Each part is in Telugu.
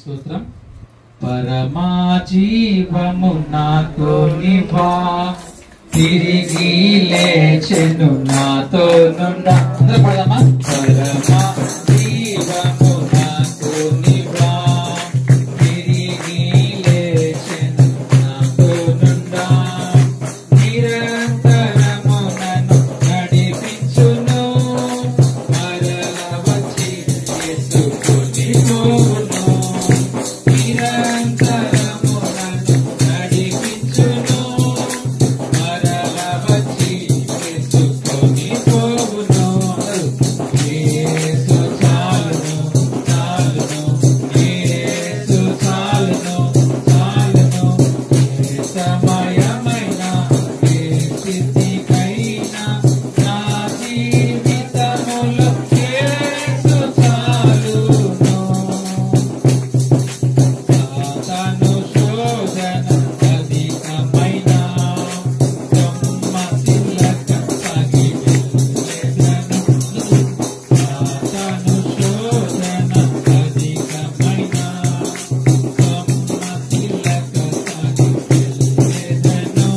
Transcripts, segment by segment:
స్తోత్రం. పరమా జీవము నాతో నివా, తిరిగి లేచెను నాతో నుండా. అందరూ పడదామా? పరమా జీవము నాతో నివా, తిరిగి లేచెను నాతో నుండా. నిరంతరము నన్ను నడిపించును, మరల వచ్చి యేసుకొని పోవును. నిరంతరము నన్ను నడిపించును, మరల వచ్చి యేసుకొని పోవును. యేసు చాలును, చాలును, యేసు చాలును, చాలును. ఏ సమయమైనా ఏ స్థితికైనా నా జీవితములో యేసు చాలును. సాతాను శోధన అధికమైన సొమ్మసిల్లక సాగి వెళ్ళెదను. సాతాను శోధన అధికమైన సొమ్మసిల్లక సాగి వెళ్ళెదను.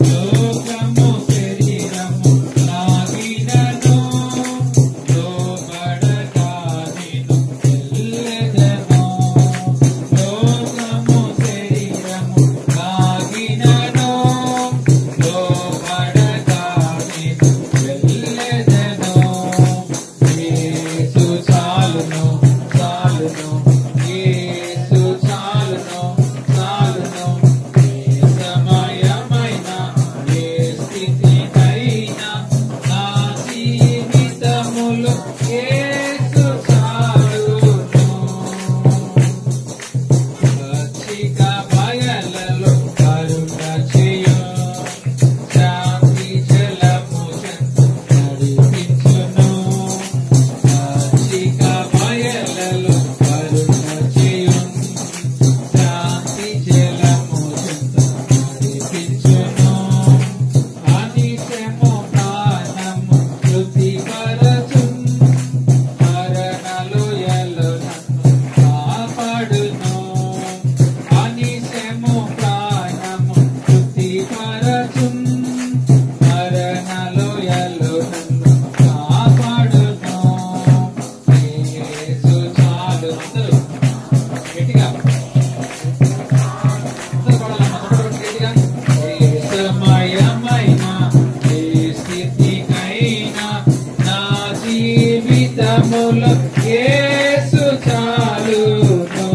లోకము శరీరము లాగినను, లోబడక నేను వెళ్ళెదను. లోకము శరీరము లాగినను, లోబడక నేను వెళ్ళెదను. యేసు చాలును, చాలును, యేసు చాలును, చాలును. ఏ సమయమైన ఏ స్థితికైనా నా జీవితములో యేసు చాలును. పచ్చిక బయలలో కరుణ చేయు, శాంతి జలము చెంత నడిపించును. పచ్చిక బయలలో కరుణ చేయు, శాంతి జలము చెంత నడిపించును. అనిశము ప్రాణము తృప్తిపరచును, మరణలోయలో నన్ను కాపాడును. అనిశము ప్రాణము తృప్తిపరచును, మరణలోయలో నన్ను కాపాడును. యేసు చాలును. అందరూ గట్టిగా, అందరూ పడాలమ్మా, అందరూ గట్టిగా. ఏ సమయమైనా ఏ స్థితికైనా నా జీవితములో యేసు చాలును.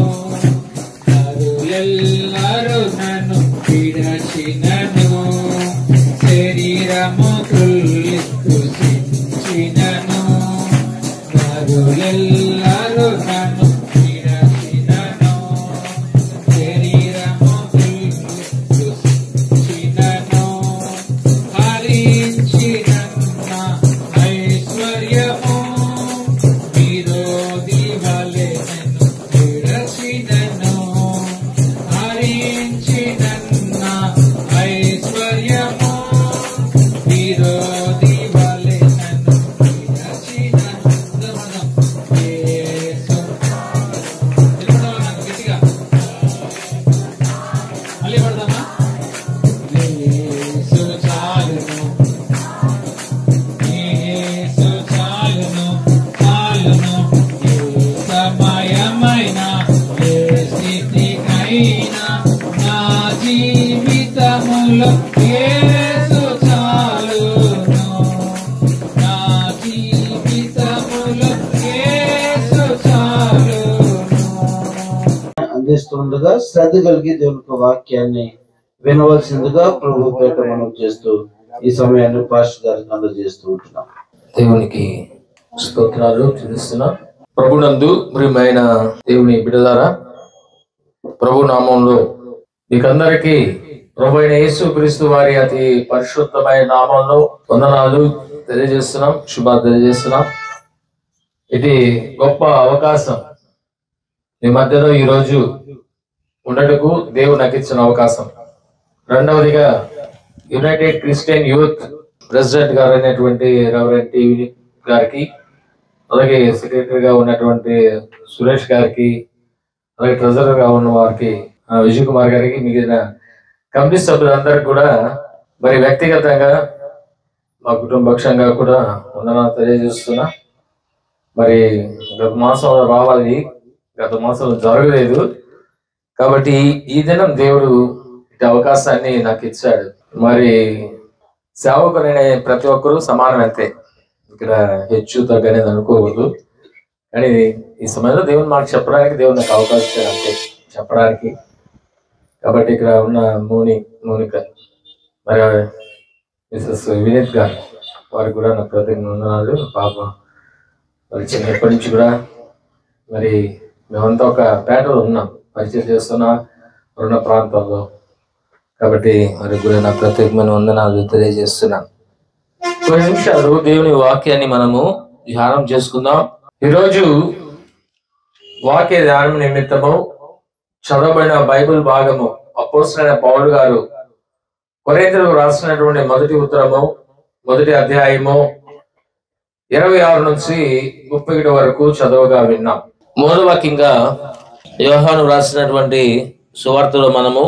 నరులెల్లరూ నన్ను విడచినను, శరీరము త్రుల్లి కృషించినను. నరులెల్లరూ నన్ను విడచినను, శరీరము త్రుల్లి కృషించినను. హరించినన్న ఐశ్వర్యము విరోధి వలె నన్ను విడచినను. హరించినన్న ఐశ్వర్యము విరోధి వలె నన్ను విడచినను. యేసు నిలబడాలా నాకు గట్టిగా? మళ్ళీ పడదామా? యేసు చాలును, యేసు చాలును, చాలును. ఏ సమయమైన ఏ స్థితికైనా నా జీవితములో యేసు చాలును. నా జీవితములో యేసు చాలును. అందిస్తుండగా శ్రద్ధ కలిగి దేవుని వాక్యాన్ని వినవలసిందిగా ప్రభు పేట మనం చేస్తూ ఈ సమయాన్ని పాస్టర్ గారికి అందజేస్తూ ఉంటున్నాం. దేవునికి స్తోత్రాలు చెల్లిస్తున్నాం. ప్రభునందు ప్రియమైన దేవుని బిడ్డలారా, ప్రభు నామంలో మీకందరికీ ప్రభు అయిన యేసుక్రీస్తు వారి అతి పరిశుద్ధమైన నామంలో వందనాలు తెలియజేస్తున్నాం, శుభాలు తెలియజేస్తున్నాం. ఇది గొప్ప అవకాశం మీ మధ్యలో ఈరోజు ఉండటకు దేవుడు నాకు ఇచ్చిన అవకాశం. రెండవదిగా యునైటెడ్ క్రిస్టియన్ యూత్ ప్రెసిడెంట్ గారు అయినటువంటి రెవరెండ్ టీవీ గారికి, అలాగే సెక్రటరీగా ఉన్నటువంటి సురేష్ గారికి, అలాగే ట్రెజరర్ గా ఉన్న వారికి విజయ్ కుమార్ గారికి, మిగిలిన కమిటీ సభ్యులందరికీ కూడా మరి వ్యక్తిగతంగా మా కుటుంబపక్షంగా కూడా వందనాలు తెలియజేస్తున్నా. మరి గత మాసంలో రావాలి, గత మాసంలో జరగలేదు కాబట్టి ఈ దినం దేవుడు ఇటు అవకాశాన్ని నాకు ఇచ్చాడు. మరి సేవకులనే ప్రతి ఒక్కరూ సమానం అంతే, ఇక్కడ హెచ్చు తగ్గనేది అనుకోవద్దు. కానీ ఈ సమయంలో దేవుడు మాకు చెప్పడానికి దేవుడు నాకు అవకాశం ఇచ్చాడు అంతే చెప్పడానికి. కాబట్టి ఇక్కడ ఉన్న మోనిక మరి మిస్సెస్ వినీత్ గారు వారికి కూడా నా ప్రతిజ్ఞలు. పాప మరి చిన్నప్పటి నుంచి కూడా మరి మేమంతా ఒక పేటలో ఉన్నాం, పరిచయం చేస్తున్నా ఉన్న ప్రాంతాల్లో. కాబట్టి మరి కూడా నా ప్రత్యేకమైన వందనాలు తెలియజేస్తున్నాను. కొన్ని నిమిషాలు దేవుని వాక్యాన్ని మనము ధ్యానం చేసుకుందాం. ఈరోజు వాక్య ధ్యానం నిమిత్తము చదవబడిన బైబిల్ భాగము అపోస్తలుడైన పౌలు గారు కొరింథీయులకు రాసినటువంటి మొదటి ఉత్తరము 1వ అధ్యాయము 26 నుంచి 31 వరకు చదవగా విన్నాం. మూడవ వాక్యంగా యోహాను రాసినటువంటి సువార్తలో మనము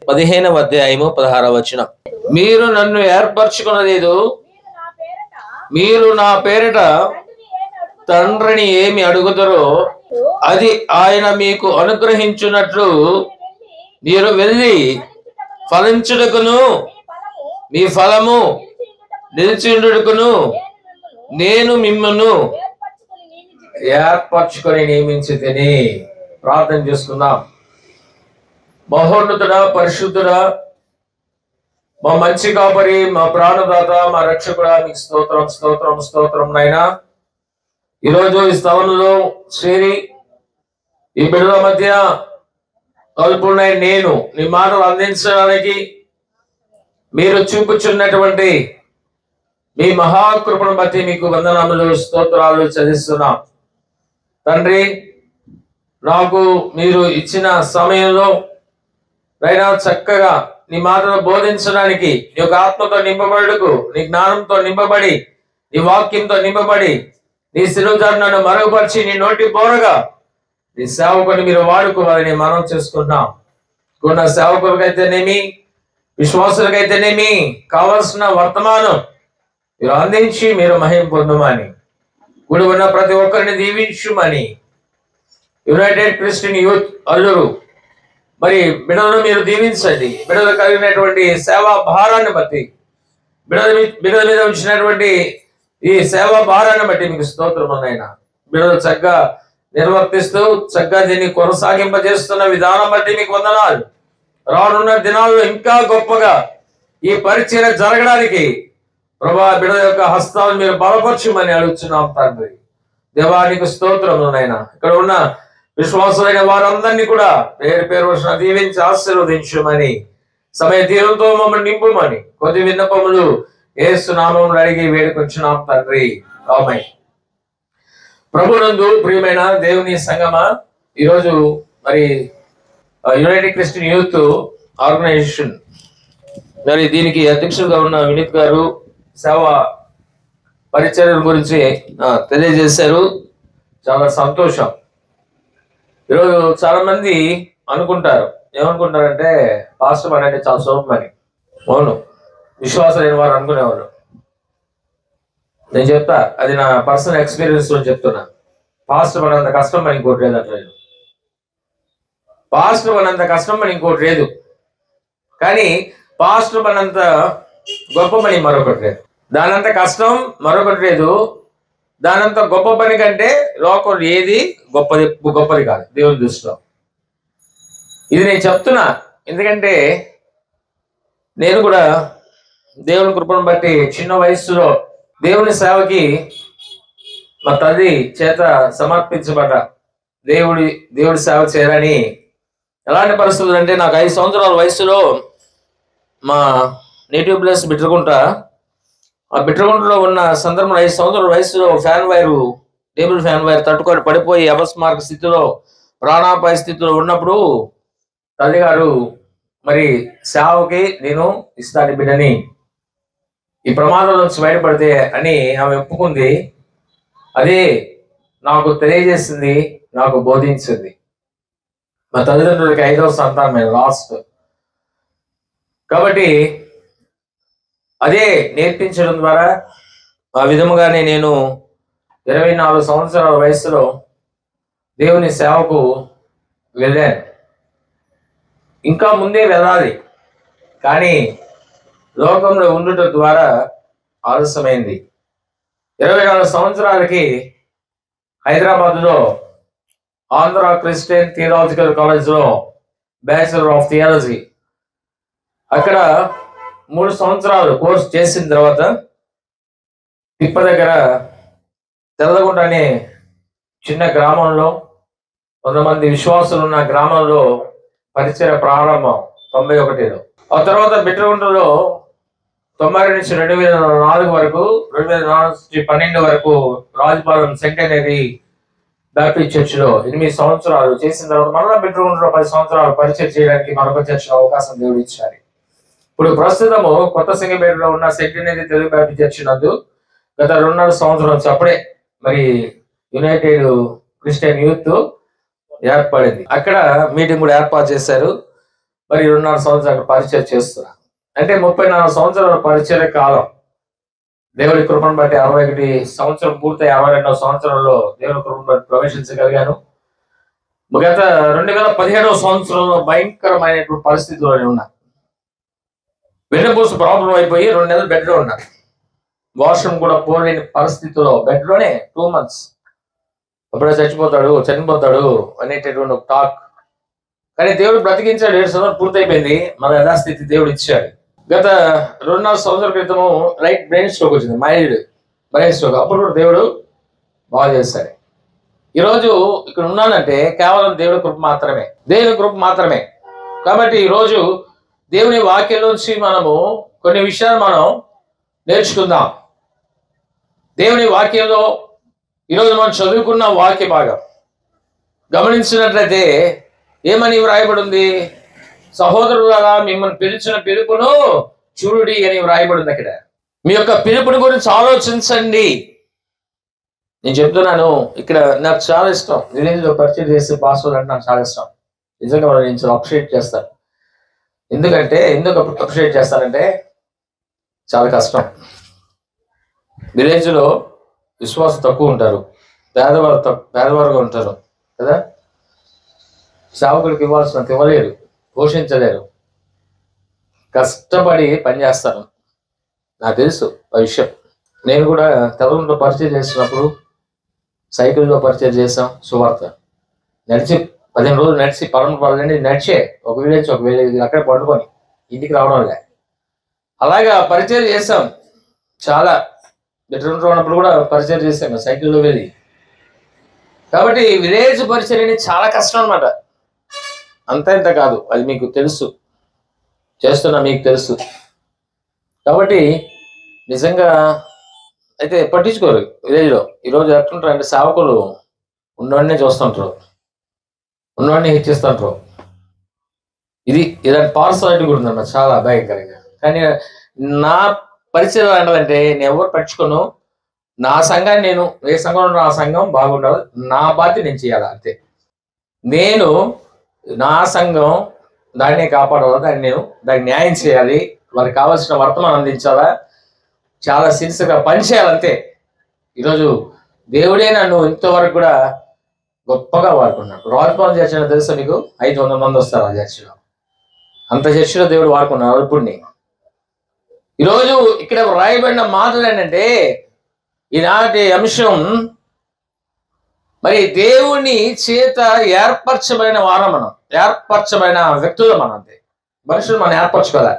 15వ అధ్యాయము 16వ వచనం, మీరు నన్ను ఏర్పరచుకునలేదు, మీరు నా పేరిట తండ్రిని ఏమి అడుగుతారో అది ఆయన మీకు అనుగ్రహించున్నట్లు మీరు వెళ్ళి ఫలించుటకును మీ ఫలము నిలిచిండుటకును నేను మిమ్మల్ని ఏర్పరచుకొని నియమించి తిని. ప్రార్థన చేసుకుందాం. మహోన్నతుడా, పరిశుద్ధుడా, మా మంచి కాపరి, మా ప్రాణదాత, మా రక్షకుడా, మీకు స్తోత్రం స్తోత్రం స్తోత్రం నాయనా. ఈరోజు ఈ స్థలంలో చేరి ఈ బిడ్డల మధ్య కలుపున్నాయి నేను నీ మాటలు అందించడానికి మీరు చూపుచున్నటువంటి మీ మహాకృపను బట్టి మీకు వందనములు స్తోత్రాలు చెల్లిస్తున్నాం తండ్రి. నాకు మీరు ఇచ్చిన సమయంలో అయినా చక్కగా నీ మాటలు బోధించడానికి, నీ యొక్క ఆత్మతో నింపబడుటకు, నీ జ్ఞానంతో నింపబడి, నీ వాక్యంతో నింపబడి, నీ శిలువను మరుగుపరిచి నీ నోటి బోరగా నీ సేవకుని మీరు వాడుకోవాలని మనం చేసుకుంటున్నాం. కొన్న సేవకులకైతేనేమి, విశ్వాసులకైతేనేమి కావలసిన వర్తమానం మీరు అందించి మీరు మహిమ పొందమని, కూడి ఉన్న ప్రతి ఒక్కరిని దీవించుమని, యునైటెడ్ క్రిస్టియన్ యూత్ అల్లూరు మరి బిడ్డలను మీరు దీవించండి. బిడ్డలు కలిగినటువంటి సేవా భారాన్ని బట్టి, బిడ్డల మీద ఉంచినటువంటి ఈ సేవా భారాన్ని బట్టి మీకు స్తోత్రమునైనా. బిడ్డలు చక్కగా నిర్వర్తిస్తూ చక్కగా దీన్ని కొనసాగింపజేస్తున్న విధానం బట్టి మీకు వందనాలు. రానున్న దినాల్లో ఇంకా గొప్పగా ఈ పరిచర్య జరగడానికి ప్రభా బిడ్డల యొక్క హస్తాలను మీరు బలపరచుమని అడుగుతున్నాం తండ్రి. దేవానికి స్తోత్రమునైనా. ఇక్కడ ఉన్న విశ్వాసులైన వారందరినీ కూడా పేరు పేరు వచ్చిన దీవించి ఆశీర్వదించమని, సమయ తీరంతో మమ్మల్ని నింపుమని కొద్ది విన్నపములు యేసు నామములో అడిగి వేడుకొచ్చున్నాం తండ్రి. ఆమేన్. ప్రభునందు ప్రియమైన దేవుని సంగమా, ఈరోజు మరి యునైటెడ్ క్రిస్టియన్ యూత్ ఆర్గనైజేషన్ మరి దీనికి అధ్యక్షులుగా ఉన్న వినీత్ గారు సేవా పరిచర్య గురించి తెలియజేశారు. చాలా సంతోషం. ఈరోజు చాలా మంది అనుకుంటారు, ఏమనుకుంటారంటే పాస్టర్ పని అంటే చాలా సులభం అని. అవును, విశ్వాసం లేని వారు అనుకునేవాళ్ళు. నేను చెప్తా, అది నా పర్సనల్ ఎక్స్పీరియన్స్ లో చెప్తున్నా. పాస్టర్ పని అంత కష్టం పని ఇంకోటి లేదు అంటే, పాస్టర్ పని అంత కష్టం పని ఇంకోటి లేదు. కానీ పాస్టర్ పని అంత గొప్ప పని మరొకటి లేదు. దానంత కష్టం మరొకటి లేదు. దానంత గొప్ప పని కంటే లోకం ఏది గొప్పది కాదు దేవుని దృష్టిలో. ఇది నేను చెప్తున్నా ఎందుకంటే నేను కూడా దేవుని కృపను బట్టి చిన్న వయస్సులో దేవుని సేవకి మా తల్లి చేత సమర్పించబడ్డ దేవుడి సేవ చేయాలని. ఎలాంటి పరిస్థితులు అంటే, నాకు 5 సంవత్సరాల వయసులో మా నేటివ్ ప్లేస్ బిట్రగుంట, ఆ బిట్రగుంటలో ఉన్న సందర్భంలో 5 సంవత్సరాల వయసులో టేబుల్ ఫ్యాన్ వైర్ తట్టుకొని పడిపోయి అపస్మారక స్థితిలో, ప్రాణాపాయ స్థితిలో ఉన్నప్పుడు తల్లిగారు మరి సేవకి నేను ఇస్తాను బిడ్డని, ఈ ప్రమాదం నుంచి బయటపడితే అని ఆమె ఒప్పుకుంది. అదే నాకు తెలియజేసింది, నాకు బోధించింది. మా తల్లిదండ్రులకి 5వ సంతానం లాస్ట్. కాబట్టి అదే నేర్పించడం ద్వారా ఆ విధముగానే నేను 24 సంవత్సరాల వయసులో దేవుని సేవకు వెళ్ళాను. ఇంకా ముందే వెళ్ళాలి, కానీ లోకంలో ఉండటం ద్వారా ఆలస్యమైంది. 24 సంవత్సరాలకి హైదరాబాద్లో ఆంధ్ర క్రిస్టియన్ థియలాజికల్ కాలేజ్లో బ్యాచిలర్ ఆఫ్ థియాలజీ అక్కడ 3 సంవత్సరాలు కోర్స్ చేసిన తర్వాత తిప్ప దగ్గర తెల్లగుంట అనే చిన్న గ్రామంలో 100 మంది విశ్వాసులు ఉన్న గ్రామంలో పరిచయ ప్రారంభం 91లో. ఆ తర్వాత బిట్రగుంటలో 92 నుంచి 2004 వరకు, 2004 నుంచి 12 వరకు రాజుపాలెం సెంటనరీ బ్యాప్టిస్ట్ చర్చిలో 8 సంవత్సరాలు చేసిన తర్వాత మళ్ళా బిట్రగుంటలో 10 సంవత్సరాలు పరిచయం చేయడానికి మరొక చర్చిలో అవకాశం దేవుడు ఇచ్చారు. ఇప్పుడు ప్రస్తుతము కొత్త సింగపేటలో ఉన్న సెంటనరీ తెలుగు బ్యాప్టిస్ట్ చర్చి నందు గత 2.5 సంవత్సరాల నుంచి అప్పుడే మరి యునైటెడ్ క్రిస్టియన్ యూత్ ఏర్పడింది. అక్కడ మీటింగ్ కూడా ఏర్పాటు చేశారు. మరి 2.5 సంవత్సరాలు పరిచయం చేస్తున్నారు. అంటే 34 సంవత్సరాల పరిచయ కాలం. దేవుడి కృపను బట్టి 61 సంవత్సరం పూర్తయి 62వ సంవత్సరంలో దేవుడి కృపను బట్టి ప్రవేశించగలిగాను. గత 2017వ సంవత్సరంలో భయంకరమైనటువంటి పరిస్థితిలోనే ఉన్నా. వెన్నుపూస ప్రాబ్లం అయిపోయి 2 నెలలు బెడ్ లో ఉన్నా. వాష్రూమ్ కూడా పోలేని పరిస్థితిలో బెడ్ లోనే 2 months. అప్పుడే చనిపోతాడు అనేటటువంటి ఒక టాక్. కానీ దేవుడు బ్రతికించాడు. 7 సంవత్సరాలు పూర్తయిపోయింది. మన యథాస్థితి దేవుడు ఇచ్చాడు. గత 2.5 సంవత్సరాల క్రితము రైట్ బ్రెయిన్ స్ట్రోక్ వచ్చింది, మైల్డ్ బ్రెయిన్ స్ట్రోక్. అప్పుడు కూడా దేవుడు బాగా చేశాడు. ఈరోజు ఇక్కడ ఉన్నానంటే కేవలం దేవుడి కృప మాత్రమే, దేవుని కృప మాత్రమే. కాబట్టి ఈరోజు దేవుని వాక్యం నుంచి మనము కొన్ని విషయాలు మనం నేర్చుకుందాం. దేవుని వాక్యంలో ఈరోజు మనం చదువుకున్న వాక్య భాగం గమనించినట్లయితే ఏమని వ్రాయబడి ఉంది? సహోదరులారా మిమ్మల్ని పిలిచిన పిలుపును చూడుడి అని వ్రాయబడి ఉంది. అక్కడ మీ యొక్క పిలుపుని గురించి ఆలోచించండి. నేను చెప్తున్నాను, ఇక్కడ నాకు చాలా ఇష్టం. విలేజ్లో పరిచయం చేసే పాస్టర్ అంటే నాకు చాలా ఇష్టం. నిజంగా వాళ్ళు నేను అప్రిషియేట్ చేస్తాను. ఎందుకు అప్రిషియేట్ చేస్తానంటే చాలా కష్టం. విలేజ్లో విశ్వాసం తక్కువ ఉంటారు, పేదవారుగా ఉంటారు కదా. సేవకుడికి ఇవ్వాల్సినంత ఇవ్వలేరు, పోషించలేరు, కష్టపడి పనిచేస్తారు. నాకు తెలుసు ఆ విషయం. నేను కూడా తెలంగాణలో పరిచయం చేసినప్పుడు సైకిల్లో పరిచయం చేసాం. సువార్త నడిచి 15 రోజులు నడిచి పరమపాలని నడిచే ఒక విలేజ్ అక్కడే పండుకొని ఇంటికి రావడం లే. అలాగా పరిచయం చేసాం. చాలా బెడ్రూమ్లో ఉన్నప్పుడు కూడా పరిచయం చేసాము సైకిల్లో వెళ్ళి. కాబట్టి విలేజ్ పరిచయం అనేది చాలా కష్టం అన్నమాట. అంత ఇంత కాదు, అది మీకు తెలుసు, చేస్తున్నా మీకు తెలుసు. కాబట్టి నిజంగా అయితే పట్టించుకోరు విలేజ్లో. ఈరోజు ఎట్లుంటారు అంటే సేవకులు ఉన్నవాడినే చూస్తుంటారు, ఉన్నవాడిని హెచ్చిస్తుంటారు. ఇలాంటి పార్సాలిటీ కూడా ఉందన్నమాట, చాలా భయంకరంగా. కానీ నా పరిచయం ఏంటంటే నేను ఎవరు పట్టించుకోను. నా సంఘాన్ని నేను ఏ సంఘంలో నా సంఘం బాగుండాలి, నా బాధ్యత నేను చేయాలి అంతే. నేను నా సంఘం దాన్నే కాపాడాలా, దానికి న్యాయం చేయాలి, వారికి కావాల్సిన వర్తమానం అందించాలా, చాలా సిన్సియర్గా పనిచేయాలంతే. ఈరోజు దేవుడే నన్ను ఇంతవరకు కూడా గొప్పగా వాడుకున్నాడు. రాజపాలెం చర్చిలో తెలుసా మీకు? 500 మంది వస్తారు ఆ చర్చిలో. అంత చర్చిలో దేవుడు వాడుకున్నాడు అప్పుడుని. ఈరోజు ఇక్కడ రాయబడిన మాటలు ఏంటంటే ఈనాటి అంశం మరి దేవుని చేత ఏర్పరచబడిన వారం, మనం ఏర్పరచబడిన వ్యక్తులు, మనం అంతే. మనుషులు మనం ఏర్పరచుకోవాలి.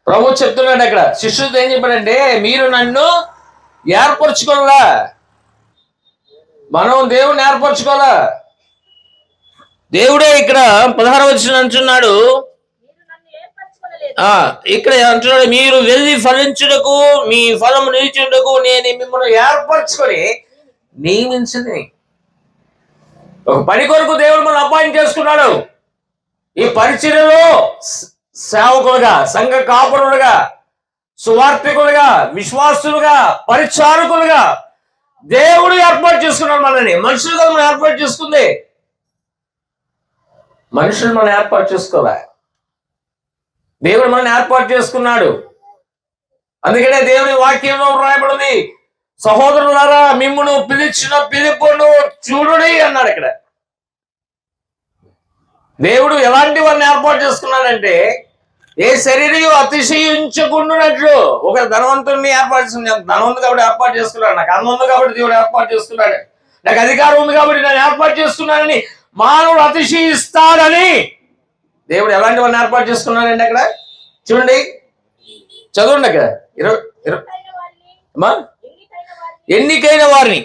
ప్రభు చెప్తున్నాడు అక్కడ, శిష్యులతో ఏం చెప్పాడంటే మీరు నన్ను ఏర్పరచుకోవాలా, మనం దేవుణ్ణి ఏర్పరచుకోవాలా. దేవుడే ఇక్కడ 16వ వచనం అంటున్నాడు, ఇక్కడ అంటున్నాడు మీరు వెళ్ళి ఫలించుటకు మీ ఫలము నిలిచుటకు నేను మిమ్మల్ని ఏర్పరచుకొని నియమించింది. ఒక పని కొరకు దేవుడు మనం అపాయింట్ చేసుకున్నాడు. ఈ పరిచర్యలో సేవకులుగా, సంఘ కాపురులుగా, సువార్థికులుగా, విశ్వాసులుగా, పరిచారకులుగా దేవుడు ఏర్పాటు చేసుకున్నాడు మనల్ని. మనుషులుగా మనం ఏర్పాటు చేసుకుంది. మనుషులు మనం ఏర్పాటు చేసుకోలే, దేవుడు మనల్ని ఏర్పాటు చేసుకున్నాడు. అందుకనే దేవుని వాక్యంలో రాయబడింది, సహోదరులారా మిమ్మును పిలిచిన పిలుపును చూడుడి అన్నాడు. ఇక్కడ దేవుడు ఎలాంటి వారిని ఏర్పాటు చేసుకున్నాడంటే, ఏ శరీరం అతిశయించకుండానట్లు. ఒక ధనవంతుడిని ఏర్పాటు చేసుకున్నాడు, ధనవంతు కాబట్టి ఏర్పాటు చేసుకున్నాడు, నాకు అందం ఉంది కాబట్టి దేవుడు ఏర్పాటు చేసుకున్నాడు, నాకు అధికారం ఉంది కాబట్టి నేను ఏర్పాటు చేసుకున్నానని మానవుడు అతిశయిస్తాడని దేవుడు ఎలాంటి వారిని ఏర్పాటు చేసుకున్నాడండి. అక్కడ చూడండి, చదవండి. అక్కడ ఎన్నికైన వారిని,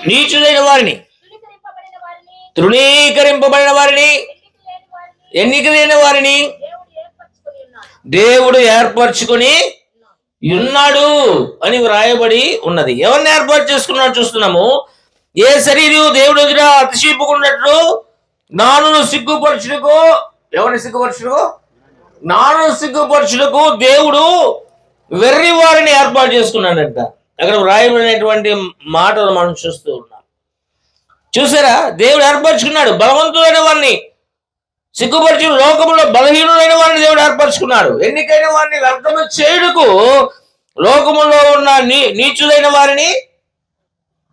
నీచులైన వారిని, తృణీకరింపబడిన వారిని, ఎన్నిక లేని వారిని దేవుడు ఏర్పరచుకొని ఉన్నాడు అని వ్రాయబడి ఉన్నది. ఎవరిని ఏర్పాటు చేసుకున్నాడు చూస్తున్నాము. ఏ శరీరం దేవుడు దగ్గర అతిశీపుకున్నట్లు జ్ఞానులు సిగ్గుపరచుటకు, ఎవరిని సిగ్గుపరచుటకు? జ్ఞానులు సిగ్గుపరచుటకు దేవుడు వెర్రి వారిని ఏర్పాటు చేసుకున్నాడంట. అక్కడ వ్రాయబడినటువంటి మాటలు మనం చూస్తూ ఉన్నాం. చూసారా, దేవుడు ఏర్పరచుకున్నాడు. బలవంతులైన వారిని సిగ్గుపరిచి లోకములో బలహీనులైన వారిని దేవుడు ఏర్పరచుకున్నాడు. ఎన్నికైన వారిని వ్యర్థము చేయుటకు లోకములో ఉన్న నీచులైన వారిని.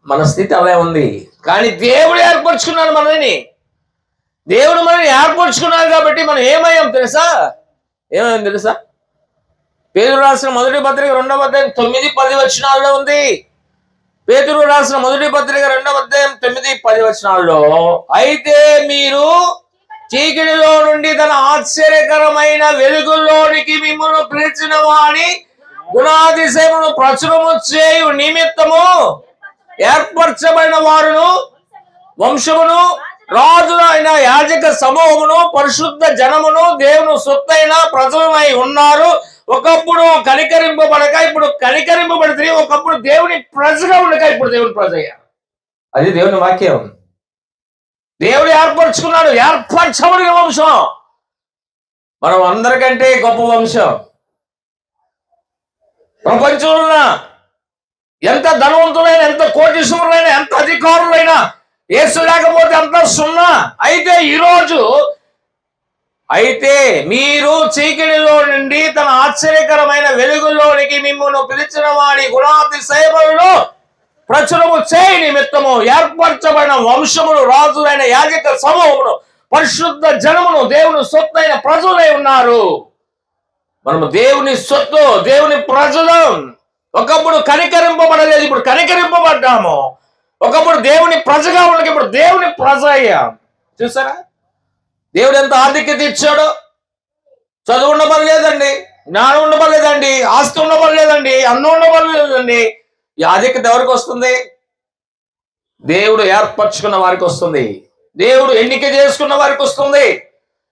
మన స్థితి అలా ఉంది, కానీ దేవుడు ఏర్పరచుకున్నాడు మనల్ని. దేవుడు మనల్ని ఏర్పరచుకున్నాడు కాబట్టి మనం ఏమయ్యాం తెలుసా? పేతురు రాసిన మొదటి పత్రిక 2వ అధ్యాయం 9-10 వచనాల్లో ఉంది. పేతురు రాసిన మొదటి పత్రిక 2వ అధ్యాయం 9-10 వచనాల్లో, అయితే మీరు చీకటిలో నుండి తన ఆశ్చర్యకరమైన వెలుగులోనికి మిమ్మల్ని పిలిచిన వాని గుణాతిశయమును ప్రచురము చేయు నిమిత్తము ఏర్పరచబడిన వారును, వంశమును, రాజులైన యాజక సమూహమును, పరిశుద్ధ జనమును, దేవుని సొత్తైన ప్రజలమై ఉన్నారు. ఒకప్పుడు కనికరింపబడక ఇప్పుడు కనికరింపబడితే, ఒకప్పుడు దేవుని ప్రజగా ఉండక ఇప్పుడు దేవుని ప్రజ అయ్యారు. అది దేవుని వాక్యం. దేవుడు ఏర్పరచుకున్నాడు, ఏర్పరచబడిన వంశం. మనం అందరికంటే గొప్ప వంశం. ప్రపంచంలో ఎంత ధనవంతులైనా, ఎంత కోటీశ్వరులైనా, ఎంత అధికారులైనా యేసు లేకపోతే అంత సున్నా. అయితే మీరు చీకటిలో నుండి తన ఆశ్చర్యకరమైన వెలుగులోనికి మిమ్మల్ని పిలిచిన వాడి గుణాతిశయములను ప్రచురము చేయి నిమిత్తము ఏర్పరచబడిన వంశమును, రాజులైన యాజక సమూహమును, పరిశుద్ధ జనమును, దేవుని సొత్తైన ప్రజలై ఉన్నారు. మనము దేవుని సొత్తు, దేవుని ప్రజలం. ఒకప్పుడు కనికరింపబడలేదు, ఇప్పుడు కనికరింపబడ్డాము. ఒకప్పుడు దేవుని ప్రజగా ఉండక ఇప్పుడు దేవుని ప్రజ అయ్యాం. చూసారా, దేవుడు ఎంత ఆధిక్యత ఇచ్చాడో. చదువు ఉండబడలేదండి, జ్ఞానం ఉండబడలేదండి, ఆస్తి ఉండబడలేదండి, అన్నం ఉండబడలేదండి. ఈ ఆధిక్యత ఎవరికి వస్తుంది? దేవుడు ఏర్పరచుకున్న వారికి వస్తుంది, దేవుడు ఎన్నిక చేసుకున్న వారికి వస్తుంది.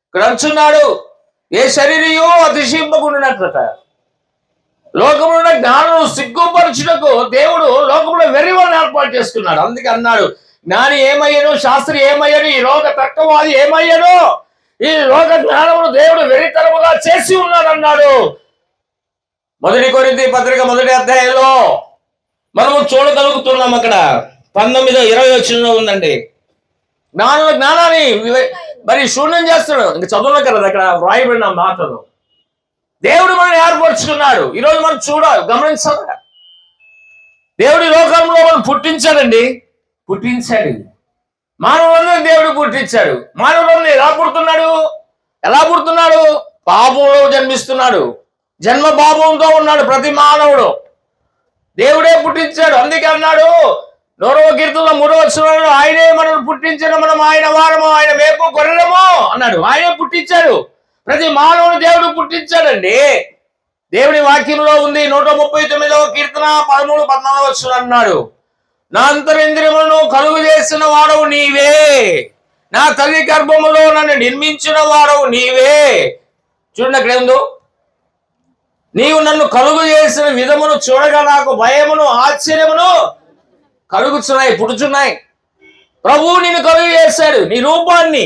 ఇక్కడ అంటున్నాడు, ఏ శరీరయో అతిశయింపకుండానట్లట. లోకంలో జ్ఞానం సిగ్గుపరచుటకు దేవుడు లోకంలో వెర్రివారిని ఏర్పాటు చేసుకున్నాడు. అందుకే అన్నాడు, జ్ఞాని ఏమయ్యాను, శాస్త్రి ఏమయ్యాను, ఈ లోక తర్కవాది ఏమయ్యాను, ఈ లోక జ్ఞానమును దేవుడు వెరితరముగా చేసి ఉన్నాడు అన్నాడు. 1 కొరింథీ పత్రిక 1వ అధ్యాయంలో మనము చూడగలుగుతున్నాం. అక్కడ 19-20 వచనంలో ఉందండి. జ్ఞానాన్ని మరి శూన్యం చేస్తున్నాడు. ఇంకా చదువులో కదా అక్కడ వ్రాయబడిన మాటలు. దేవుడు మనల్ని ఏర్పరచుకున్నాడు. ఈరోజు మనం గమనించాలి, దేవుడు ఈ లోకంలో మనం పుట్టించాడు. మానవులను దేవుడు పుట్టించాడు. మానవులను ఎలా పుడుతున్నాడు? పాపంలో జన్మిస్తున్నాడు. జన్మ పాపంతో ఉన్నాడు ప్రతి మానవుడు. దేవుడే పుట్టించాడు. అందుకే అన్నాడు 1వ కీర్తనలో 3వ వచనంలో, ఆయనే మనల్ని పుట్టించిన మనం ఆయన వారము, ఆయన మేపు గొర్రెలము అన్నాడు. ఆయనే పుట్టించాడు. ప్రతి మానవుని దేవుడు పుట్టించాడండి. దేవుని వాక్యంలో ఉంది 139వ కీర్తన 13-14 వచనం అన్నాడు, నా అంతరింద్రియములను కలుగు చేసిన వాడవు నీవే, నా తల్లి గర్భములో నన్ను నిర్మించిన వాడవు నీవే. చూడండి అక్కడ ఏముందో, నీవు నన్ను కలుగు చేసిన విధమును చూడగా నాకు భయమును ఆశ్చర్యమును కలుగుతున్నాయి, పుట్టుచున్నాయి. ప్రభువు నిన్ను కలుగు చేశాడు, నీ రూపాన్ని.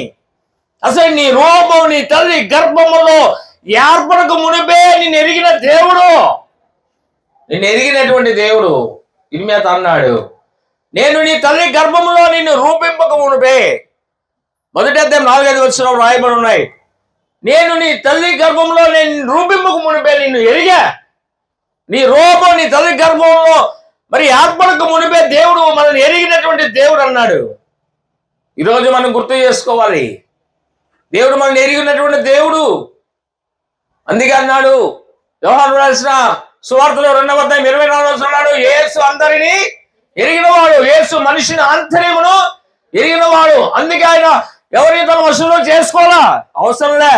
అసలు నీ రూపం నీ తల్లి గర్భములో ఏర్పడక మునిపే నిన్ను ఎరిగిన దేవుడు, నిన్ను ఎరిగినటువంటి దేవుడు ఇర్మియా అన్నాడు, నేను నీ తల్లి గర్భములో నిన్ను రూపింపక మునిపే మొదటి అధ్యాయం 4-5 వచనాలు రాయబడి ఉన్నాయి. నేను నీ తల్లి గర్భంలో నేను రూపింపక మునిపే నిన్ను ఎరిగా. నీ రూపం నీ తల్లి గర్భంలో మరి ఏర్పడక మునిపే దేవుడు మనల్ని ఎరిగినటువంటి దేవుడు అన్నాడు. ఈరోజు మనం గుర్తు చేసుకోవాలి, దేవుడు మనల్ని ఎరిగినటువంటి దేవుడు. అందుకే అన్నాడు యోహాను రాసిన సువార్తలో 2వ అధ్యాయం 24వ వచనం అన్నాడు, యేసు అందరినీ ఎరిగినవాడు, యేసు మనిషిని ఆంతర్యమును ఎరిగినవాడు. అందుకే ఆయన ఎవరిని తన వశంలో చేసుకోవాలా అవసరంలే,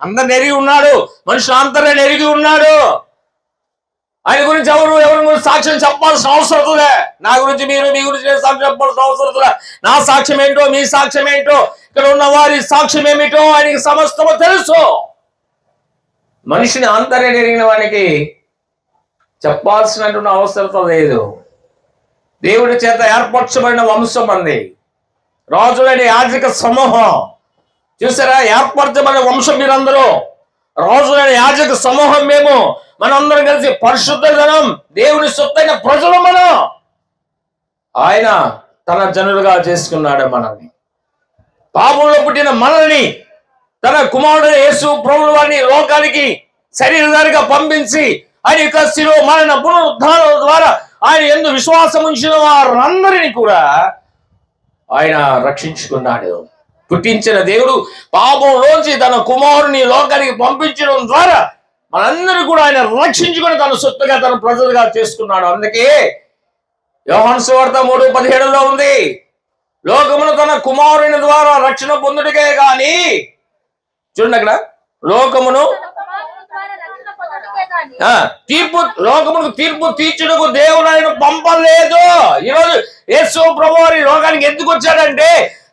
అందరిని ఎరిగి ఉన్నాడు, మనిషి ఆంతర్యాన్ని ఎరిగి ఉన్నాడు. ఆయన గురించి ఎవరి గురించి సాక్ష్యం చెప్పాల్సిన అవసరం లే. నా గురించి మీరు, మీ గురించి నేను సాక్ష్యం చెప్పాల్సిన అవసరం లే. నా సాక్ష్యం ఏంటో, మీ సాక్ష్యం ఏంటో, ఇక్కడ ఉన్న వారి సాక్ష్యం ఏమిటో ఆయనకి సమస్తము తెలుసు. మనిషిని ఆంతర్యాన్ని ఎరిగిన వానికి చెప్పాల్సినటువంటి అవసరం లేదు. దేవుడి చేత ఏర్పరచబడిన వంశం అంది, రాజులైన యాజక సమూహం. చూసారా, ఏర్పరచబడిన వంశం మీరందరూ, రాజులైన యాజక సమూహం మేము, మనందరం కలిసి పరిశుద్ధ జనం, దేవుని సొత్తైన ప్రజలు మనం. ఆయన తన జనులుగా చేసుకున్నాడు మనల్ని. పాపంలో పుట్టిన మనల్ని తన కుమారుడు యేసు ప్రభువు వారిని లోకానికి శరీరధారిగా పంపించి ఆయన యొక్క శిలువ మరణ పునరుద్ధానం ద్వారా ఆయన యందు విశ్వాసం ఉంచిన వారందరినీ కూడా ఆయన రక్షించుకున్నాడు. పుట్టించిన దేవుడు పాపంలోంచి తన కుమారుని లోకానికి పంపించడం ద్వారా మనందరూ కూడా ఆయన రక్షించుకొని తన సొత్తుగా తన ప్రజలుగా చేసుకున్నాడు. అందుకే యోహాను సువార్త 3:17 ఉంది, లోకమును తన కుమారుని ద్వారా రక్షణ పొందుటకే గాని, చూడండి అక్కడ, లోకమును లోకమునకు తీర్పు తీర్చుటకు దేవుడు ఆయన పంపలేదు. ఈరోజు యేసు ప్రభువారి లోకానికి ఎందుకు వచ్చాడంటే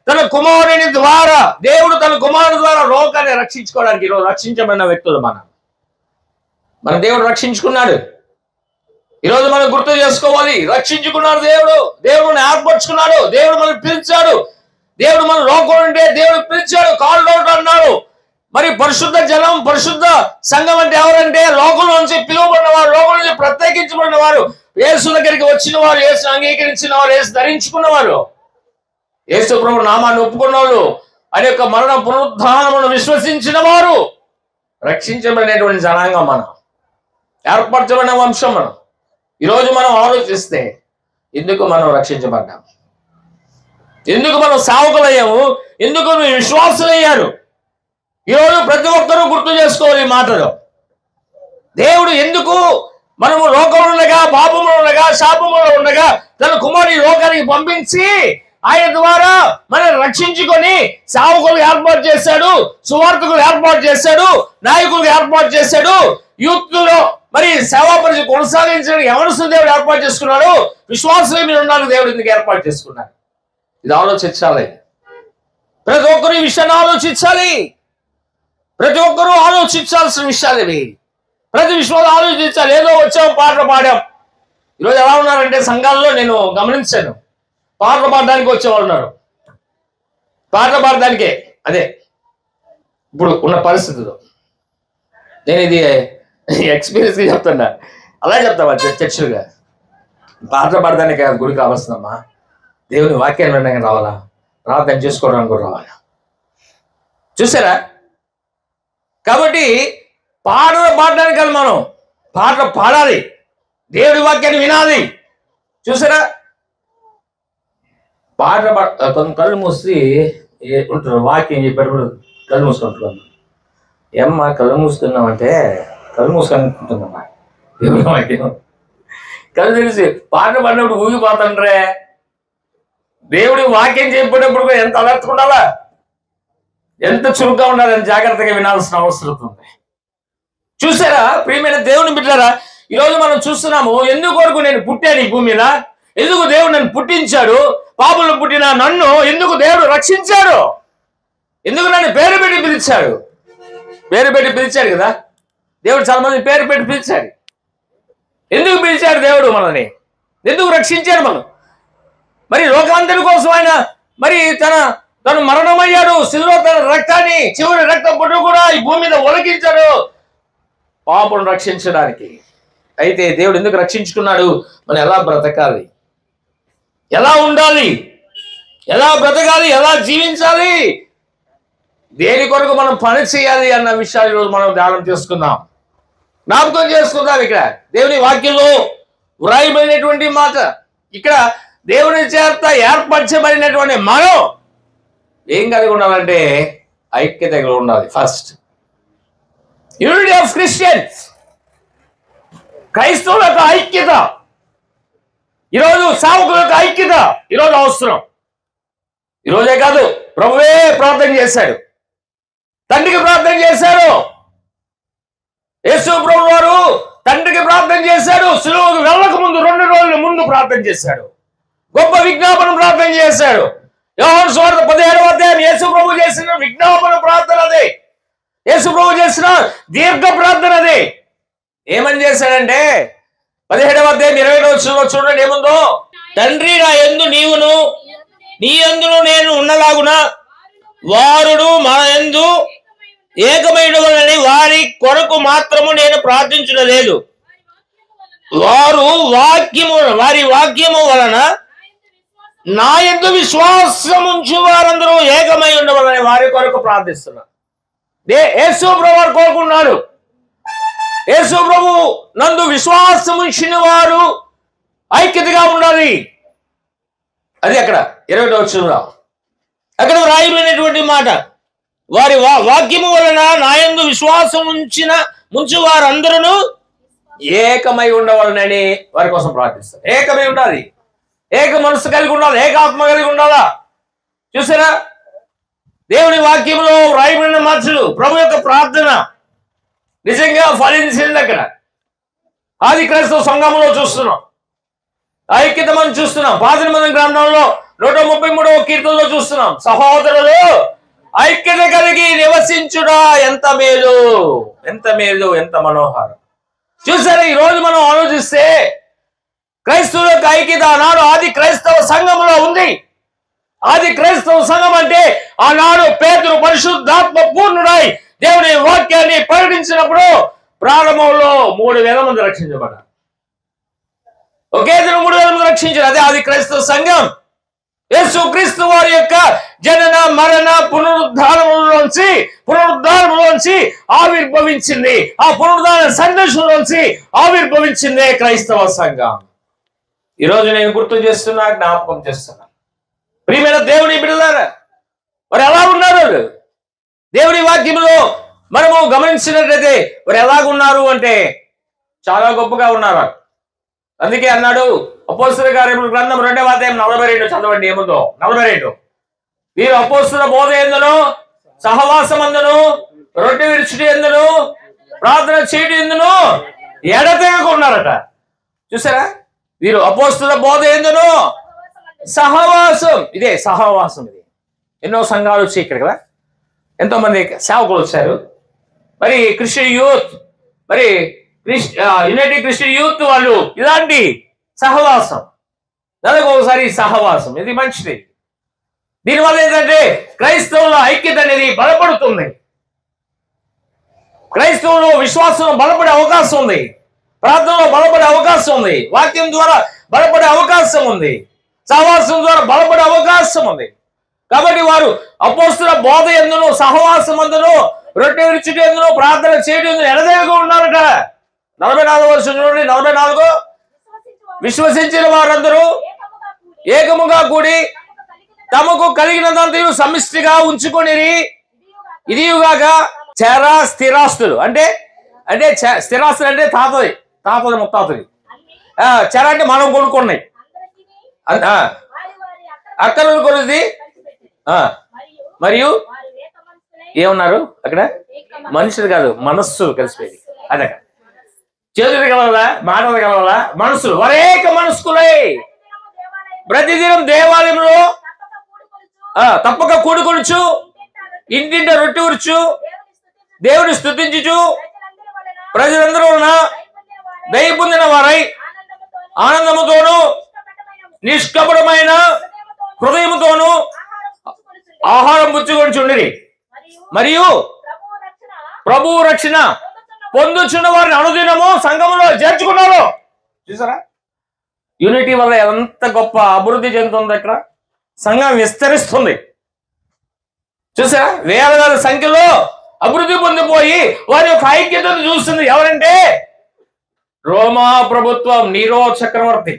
తన కుమారుని ద్వారా, దేవుడు తన కుమారుని ద్వారా లోకాన్ని రక్షించుకోవడానికి. ఈరోజు రక్షించబడిన వ్యక్తులు మన దేవుడు రక్షించుకున్నాడు. ఈరోజు మనం గుర్తు చేసుకోవాలి, రక్షించుకున్నాడు దేవుడు, దేవుడిని ఏర్పరచుకున్నాడు, దేవుడు మనం పిలిచాడు, దేవుడు మన లోకం ఉంటే దేవుడు పిలిచాడు, కాల్ అవుట్ అన్నాడు. మరి పరిశుద్ధ జనం, పరిశుద్ధ సంఘం అంటే ఎవరంటే లోకం నుంచి పిలువబడిన వారు, లోకం నుంచి ప్రత్యేకించబడిన వారు, యేసు దగ్గరికి వచ్చిన వారు, యేసును అంగీకరించిన వారు, యేసు ధరించుకున్న వారు, యేసు ప్రభు నామాన్ని ఒప్పుకున్న వాళ్ళు, ఆయన యొక్క మరణ పునరుద్ధానమును విశ్వసించిన వారు, రక్షించబడినటువంటి జనాంగం మనం, ఏర్పరచబడిన వంశం మనం. ఈరోజు మనం ఆలోచిస్తే ఎందుకు మనం రక్షించబడ్డాము, ఎందుకు మనం సేవకులయ్యాము, ఎందుకు విశ్వాసులయ్యారు, ఈరోజు ప్రతి ఒక్కరూ గుర్తు చేసుకోవాలి ఈ మాటలు. దేవుడు ఎందుకు మనము లోకంలో ఉండగా, పాపంలో ఉండగా, శాపంలో ఉండగా తన కుమారుని లోకానికి పంపించి ఆయన ద్వారా మనం రక్షించుకొని సేవకులు ఏర్పాటు చేశాడు, సువార్తకులు ఏర్పాటు చేశాడు, నాయకులు ఏర్పాటు చేశాడు, యూత్లో మరి సేవా పరిచయం కొనసాగించడానికి ఎవరు దేవుడు ఏర్పాటు చేసుకున్నాడు, విశ్వాసం మీద ఉండాలని దేవుడు ఎందుకు ఏర్పాటు చేసుకున్నాడు. ఇది ఆలోచించాలి, ప్రతి ఒక్కరు ఈ విషయాన్ని ఆలోచించాలి, ప్రతి ఒక్కరూ ఆలోచించాల్సిన విషయాలు ఇవి. ప్రతి విషయంలో ఆలోచించాలి. ఏదో వచ్చాం, పాటలు పాడాం. ఈరోజు ఎలా ఉన్నారంటే సంఘాల్లో నేను గమనించాను, పాటలు పాడడానికి వచ్చేవాళ్ళు ఉన్నారు, పాటలు పాడడానికే. అదే ఇప్పుడు ఉన్న పరిస్థితుల్లో నేను ఇది ఎక్స్పీరియన్స్గా చెప్తున్నా, అలా చెప్తావా చర్చలుగా, పాటలు పాడడానికి గుడికి రావాల్సిందమ్మా, దేవుని వాక్యాన్ని వినడానికి రావాలా, ప్రార్థన చేసుకోవడానికి కూడా రావాలా. చూసారా, కాబట్టి పాటలు పాడడానికి కాదు, మనం పాటలు పాడాలి, దేవుడి వాక్యాన్ని వినాలి. చూసారా, పాటలు కొంత కళ్ళు మూసి ఉంటారు, వాక్యం చెప్పేటప్పుడు కళ్ళు మూసుకుంటున్నాను. ఏమ్మా కళ్ళు మూసుకున్నామంటే కళ్ళు మూసుకుంటుందమ్మా, దేవుడి వాక్యం కళ్ళు తెలిసి పాటలు పాడినప్పుడు ఊగిపోతుండ్రే. దేవుడి వాక్యం చెప్పేటప్పుడు కూడా ఎంత అలర్ట్గా ఉండాలా, ఎంత చురుగ్గా ఉండాలని జాగ్రత్తగా వినాల్సిన అవసరం ఉంది. చూసారా ప్రియమైన దేవుని బిడ్డలారా, ఈరోజు మనం చూస్తున్నాము, ఎందుకు వరకు నేను పుట్టాను ఈ భూమి మీద, ఎందుకు దేవుడు నన్ను పుట్టించాడు, పాపంలో పుట్టిన నన్ను ఎందుకు దేవుడు రక్షించాడు, ఎందుకు నన్ను పేరు పెట్టి పిలిచాడు. పేరు పెట్టి పిలిచాడు కదా దేవుడు, చాలా మంది పేరు పెట్టి పిలిచాడు. ఎందుకు పిలిచాడు దేవుడు మనల్ని, ఎందుకు రక్షించాడు మనం, మరి లోకాంతరి కోసం ఆయన మరి తను మరణమయ్యాడు, శిలువలో తన రక్తాన్ని, చివరి రక్తం పుట్టు కూడా ఈ భూమి మీద ఒలికించాడు పాపను రక్షించడానికి. అయితే దేవుడు ఎందుకు రక్షించుకున్నాడు, మనం ఎలా బ్రతకాలి, ఎలా ఉండాలి, ఎలా బ్రతకాలి, ఎలా జీవించాలి, దేని కొరకు మనం పని చేయాలి అన్న విషయాలు ఈరోజు మనం ధ్యానం చేసుకుందాం, జ్ఞాపకం చేసుకుందాం. ఇక్కడ దేవుని వాక్యంలో వ్రాయబడినటువంటి మాట, ఇక్కడ దేవుని చేత ఏర్పరచబడినటువంటి మనం ఏం కలిగి ఉండాలంటే ఐక్యత కలిగి ఉండాలి. ఫస్ట్ యూనిటీ ఆఫ్ క్రిస్టియన్స్, క్రైస్తవుల యొక్క ఐక్యత, ఈరోజు సేవకుల యొక్క ఐక్యత ఈరోజు అవసరం. ఈరోజే కాదు, ప్రభువే ప్రార్థన చేశాడు, తండ్రికి ప్రార్థన చేశాడు. యేసు ప్రభు వారు తండ్రికి ప్రార్థన చేశాడు, సిలువకు వెళ్ళక ముందు 2 రోజుల ముందు ప్రార్థన చేశాడు, గొప్ప విజ్ఞాపన ప్రార్థన చేశాడు. యోహాను సువార్త 17వ అధ్యాయం యేసు ప్రభు చేసిన విజ్ఞాపన ప్రార్థన అదే, యేసు ప్రభు చేసిన దీర్ఘ ప్రార్థన అదే. ఏమని చేశాడంటే 17వ అధ్యాయం 20వ వచనంలో చూడండి ఏముందో, తండ్రి నా యందు నీవును నీ యందును నేను ఉన్నలాగున వారుడు మా యందు ఏకమైనవలని వారి కొరకు మాత్రము నేను ప్రార్థించడం లేదు, వారి వాక్యము వలన నా యందు విశ్వాసముంచు వారందరూ ఏకమై ఉండవాలని వారి కొరకు ప్రార్థిస్తున్నారు. యేసు ప్రభు వారు కోరుకున్నాడు, యేసు ప్రభు నందు విశ్వాసముంచిన వారు ఐక్యతగా ఉండాలి. అది అక్కడ 20వ వచనంలో అక్కడ రాయబడినటువంటి మాట, వారి వాక్యము వలన నా యందు విశ్వాసం ముంచు వారందరూ ఏకమై ఉండవాలని వారి కోసం ప్రార్థిస్తారు. ఏకమై ఉండాలి, ఏక మనసు కలిగి ఉండాలి, ఏకాత్మ కలిగి ఉండాలా. చూసారా, దేవుని వాక్యంలో రాయబడిన మాటలు, ప్రభు యొక్క ప్రార్థన నిజంగా ఫలించింది. అక్కడ ఆది క్రైస్తవ సంఘంలో చూస్తున్నాం, ఐక్యత మనం చూస్తున్నాం. పాదినిబంధన గ్రంథంలో 133వ కీర్తనలో చూస్తున్నాం, సహోదరులు ఐక్యత కలిగి నివసించుడా ఎంత మేలు, ఎంత మేలు, ఎంత మనోహరం. చూసారా, ఈ రోజు మనం ఆలోచిస్తే క్రైస్తవుల యొక్క ఐక్యత ఆనాడు ఆది క్రైస్తవ సంఘంలో ఉంది. ఆది క్రైస్తవ సంఘం అంటే ఆనాడు పేతురు పరిశుద్ధాత్మ పూర్ణుడై దేవుని వాక్యాన్ని ప్రకటించినప్పుడు ప్రారంభంలో 3,000 మంది రక్షించబడ్డారు. ఒకే దినం 3,000 మంది రక్షించారు. అదే ఆది క్రైస్తవ సంఘం. యేసు క్రీస్తు వారి యొక్క జనన మరణ పునరుద్ధానంలోంచి ఆవిర్భవించింది. ఆ పునరుద్ధాన సందేశంలోంచి ఆవిర్భవించిందే క్రైస్తవ సంఘం. ఈరోజు నేను గుర్తు చేస్తున్నా, జ్ఞాపకం చేస్తున్నా. ప్రియమైన దేవుని బిడ్డలారా, వారు ఎలా ఉన్నారు? దేవుని వాక్యంలో మనము గమనించినట్లయితే వారు ఎలాగున్నారు అంటే చాలా గొప్పగా ఉన్నారు. అందుకే అన్నాడు అపోస్తలుల కార్యముల గ్రంథం 2వ అధ్యాయం 42 చదవండి. ఏముందో 42, వీరు అపోస్తలుల బోధ యందును సహవాసమందును రొట్టె విరుచుట యందును ప్రార్థన చేయట యందును ఎడతెగక ఉన్నారట. చూసారా, వీరు అపోస్తలుల బోధ యందును సహవాసం, ఇదే సహవాసం. ఇది ఎన్నో సంఘాలు వచ్చి ఇక్కడ కదా, ఎంతో మంది సేవకులు వచ్చారు. మరి క్రిస్టియన్ యూత్, మరి యునైటెడ్ క్రిస్టియన్ యూత్ వాళ్ళు ఇలాంటి సహవాసం, నెలకు ఒకసారి సహవాసం, ఇది మంచిది. దీనివల్ల ఏంటంటే క్రైస్తవుల ఐక్యత అనేది బలపడుతుంది, క్రైస్తవులు విశ్వాసంలో బలపడే అవకాశం ఉంది, ప్రార్థనలో బలపడే అవకాశం ఉంది, వాక్యం ద్వారా బలపడే అవకాశం ఉంది, సహవాసం ద్వారా బలపడే అవకాశం ఉంది. కాబట్టి వారు అపోస్తలుల బోధ యందును సహవాసమందును రొట్టె విరుచుట యందును ప్రార్థన చేయడం యందును ఎడతెగక ఉన్నారట. 44వ వచనం చూడండి. 44, విశ్వసించిన వారందరూ ఏకముగా కూడి తమకు కలిగినదంతయు సమిష్టిగా ఉంచుకొనిరి. ఇదియుగాక చర స్థిరాస్తులు, అంటే స్థిరాస్తులు అంటే తాతది ముత్తాతది. చర అంటే మనం కొనుక్కున్నాయి, అక్కలు కొనుది. మరియు ఏమన్నారు అక్కడ? మనుషులు కాదు, మనస్సులు కలిసిపోయింది. అదే చేతులు కలవాలా, మాటలు కలవాలా, మనసులు వరేక మనస్కులై ప్రతిదినం దేవాలయంలో తప్పక కూడుకొనుచు ఇంటింట రొట్టె విరుచు దేవుని స్తుతించుచు ప్రజలందరూ దయ పొందిన వారై ఆనందముతోను నిష్కపటమైన హృదయముతోను ఆహారం పుచ్చుకొనుచుండిరి. మరియు ప్రభువు రక్షణ పొందుచున్న వారిని అనుదినము సంఘములో చేర్చుకున్నారు. చూసారా, యూనిటీ వల్ల ఎంత గొప్ప అభివృద్ధి చెందుతుంది. అక్కడ సంఘం విస్తరిస్తుంది. చూసారా, వేల వేల సంఖ్యలో అభివృద్ధి పొందిపోయి వారి యొక్క ఐక్యతను చూస్తుంది ఎవరంటే రోమా ప్రభుత్వం, నీరో చక్రవర్తి.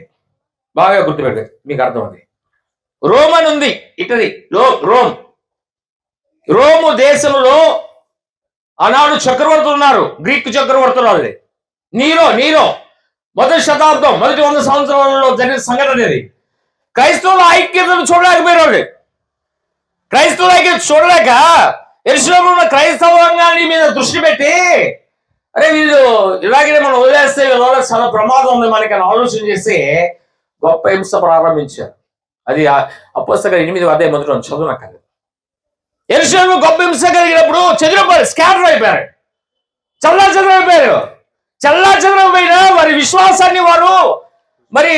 బాగా గుర్తుపెట్టారు, మీకు అర్థమవుతుంది. రోమ్ అని ఉంది, ఇటలీ రోము దేశంలో ఆనాడు చక్రవర్తులు ఉన్నారు, గ్రీక్ చక్రవర్తులు. అది నీరో మొదటి శతాబ్దం, మొదటి 100 సంవత్సరాలలో జరిగిన సంఘటన ఇది. క్రైస్తవుల ఐక్యతను చూడలేకపోయినాడు. క్రైస్తవుల ఐక్యత చూడలేక యెరూషలేములో ఉన్న క్రైస్తవ రంగాన్ని మీద దృష్టి పెట్టి, అరే వీళ్ళు ఇలాగే మనం వదిలేస్తే వీళ్ళ చాలా ప్రమాదం ఉంది మనకి అని ఆలోచన చేసి గొప్ప హింస ప్రారంభించారు. అది అపోస్తలుల 8వ అధ్యాయం మొదటి చదువునక్కర్లేదు. యెరూషలేములో గొప్ప హింస కలిగినప్పుడు చెదిరిపోయారు, స్కాటర్ అయిపోయారు, చల్లాచెదరైపోయినా వారి విశ్వాసాన్ని వారు మరి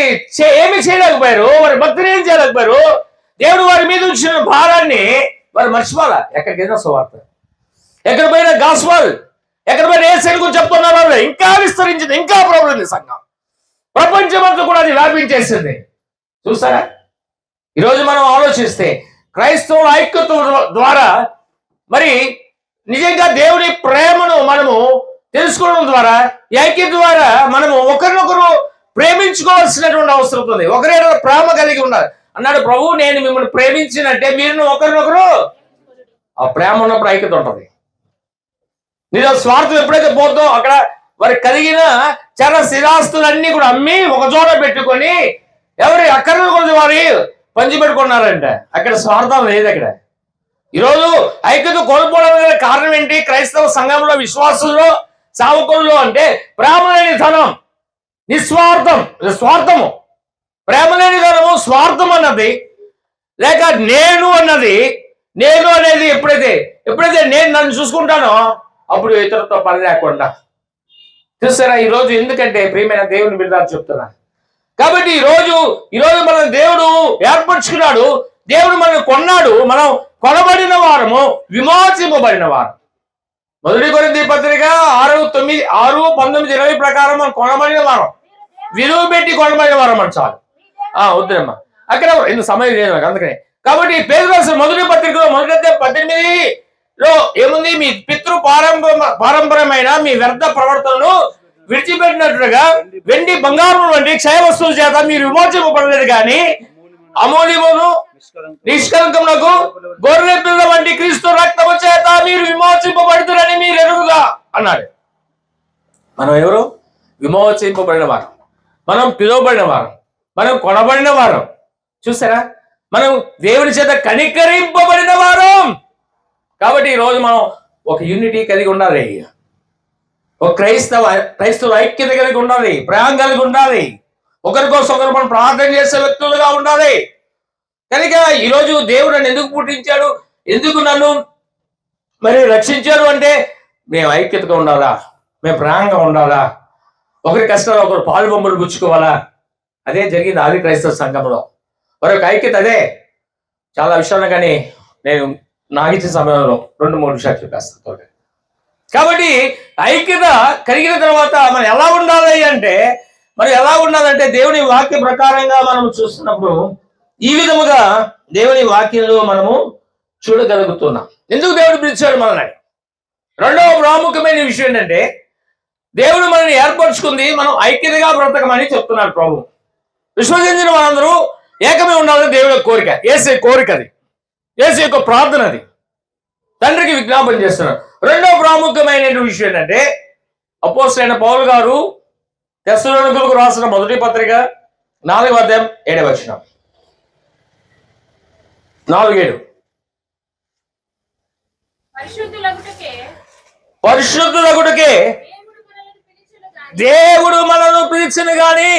ఏమి చేయలేకపోయారు, వారి భక్తిని ఏం చేయలేకపోయారు. దేవుడు వారి మీద ఉంచిన భారాన్ని వారు మర్చిపోవాలా. ఎక్కడికైనా సువార్త, ఎక్కడ పోయినా గాస్పల్, ఎక్కడ పోయినా ఏ సైడ్ గురించి చెప్తున్నారు, ఇంకా విస్తరించింది, ఇంకా ప్రబలింది సంఘం. ప్రపంచమంతా కూడా అది వ్యాపించేసింది. చూసారా, ఈరోజు మనం ఆలోచిస్తే క్రైస్తవుల ఐక్యత ద్వారా మరి నిజంగా దేవుని ప్రేమను మనము తెలుసుకోవడం ద్వారా, ఈ ఐక్యత ద్వారా మనము ఒకరినొకరు ప్రేమించుకోవాల్సినటువంటి అవసరం ఉంది. ఒకరైనా ప్రేమ కలిగి ఉండాలి అన్నాడు ప్రభు. నేను మిమ్మల్ని ప్రేమించినట్టే మీరు ఒకరినొకరు. ఆ ప్రేమ ఉన్నప్పుడు ఐక్యత ఉంటుంది. నిజం స్వార్థం ఎప్పుడైతే పోతుందో అక్కడ వారి కలిగిన చాలా స్థిరాస్తులన్నీ కూడా అమ్మి ఒక చోట పెట్టుకొని ఎవరి అక్కర్లు కొద్ది వారి పంచిపెట్టుకున్నారంట. అక్కడ స్వార్థం లేదు. అక్కడ ఈరోజు ఐక్యత కోల్పోవడం కారణం ఏంటి? క్రైస్తవ సంఘంలో, విశ్వాసుల్లో, సావకుల్లో అంటే ప్రేమ లేని ధనం, స్వార్థము. ప్రేమ లేని ధనము, స్వార్థం అన్నది, లేక నేను అనేది ఎప్పుడైతే నేను నన్ను చూసుకుంటానో అప్పుడు ఇతరులతో పని లేకుండా. చూస్తారా ఈరోజు ఎందుకంటే ప్రియమైన దేవుని బిడ్డలు చెప్తున్నా. కాబట్టి ఈరోజు మనం దేవుడు ఏర్పరచుకున్నాడు, దేవుడు మనల్ని కొన్నాడు, మనం కొనబడిన వారము, విమోచింపబడిన వారు. 1 కొరింథీ పత్రిక 6:19-20 ప్రకారం మనం కొనబడిన వారం, విలువ పెట్టి కొనబడిన వారం అని చాలు. వద్దునమ్మా, అక్కడ ఎందుకు సమయం లేదు అందుకనే. కాబట్టి పేతురు రాసిన 1 పత్రికలో 1:18లో ఏముంది? మీ పితృ పారంపర్యమైన మీ వ్యర్థ ప్రవర్తనను విడిచిపెట్టినట్లుగా వెండి బంగారం వంటి క్షయ వస్తువుల చేత మీరు విమోచింపబడలేదు కానీ అమూల్యమును నిష్కలంకమునకు గొర్రె పిల్ల వంటి క్రీస్తు రక్తము చేత మీరు విమోచింపబడుతురని మీరు ఎరుగుగా అన్నాడు. మనం ఎవరు? విమోచింపబడిన వారు, మనం పిలువబడిన వారు, మనం కొనబడిన వారు. చూసారా, మనం దేవుని చేత కనికరింపబడిన వారు. కాబట్టి ఈరోజు మనం ఒక యూనిటీ కలిగి ఉండాలి, ఒక క్రైస్తవ ఐక్యత కలిగి ఉండాలి, ప్రేమ కలిగి ఉండాలి, ఒకరి కోసం ఒకరు మనం ప్రార్థన చేసే వ్యక్తులుగా ఉండాలి. కనుక ఈరోజు దేవుడు నన్ను ఎందుకు పుట్టించాడు, ఎందుకు నన్ను మరి రక్షించాడు అంటే మేము ఐక్యతగా ఉండాలా, మేము ప్రేమగా ఉండాలా, ఒకరి కష్టాలు ఒకరు పాలు బొమ్మలు పుచ్చుకోవాలా. అదే జరిగింది ఆది క్రైస్తవ సంఘంలో. మరొక ఐక్యత అదే. చాలా విషయాలు కానీ నేను నాకు ఇచ్చిన సమయంలో 2-3 విషయాలు చెప్పేస్తాను. కాబట్టి ఐక్యత కలిగిన తర్వాత మనం ఎలా ఉండాలంటే దేవుని వాక్య ప్రకారంగా మనం చూస్తున్నప్పుడు ఈ విధముగా దేవుని వాక్యంలో మనము చూడగలుగుతున్నాం. ఎందుకు దేవుడు పిలిచాడు మనల్ని? రెండవ ప్రాముఖ్యమైన విషయం ఏంటంటే దేవుడు మనల్ని ఏర్పరచుకుంది మనం ఐక్యతగా బ్రతకమని చెప్తున్నారు ప్రభు. విశ్వసించిన వాళ్ళందరూ ఏకమే ఉండాలని దేవుడి కోరిక, యేసు కోరిక, అది యేసు యొక్క ప్రార్థన, అది తండ్రికి విజ్ఞాపన చేస్తున్నారు. రెండవ ప్రాముఖ్యమైన విషయం ఏంటంటే అపోస్తలుడైన పౌలు గారు తెస్సలోనికీయులకు రాసిన 1 పత్రిక 4వ అధ్యాయం 7వ వచనం, 4:7 పరిశుద్ధులగుటకే దేవుడు మనల్ని పిలిచిన గాని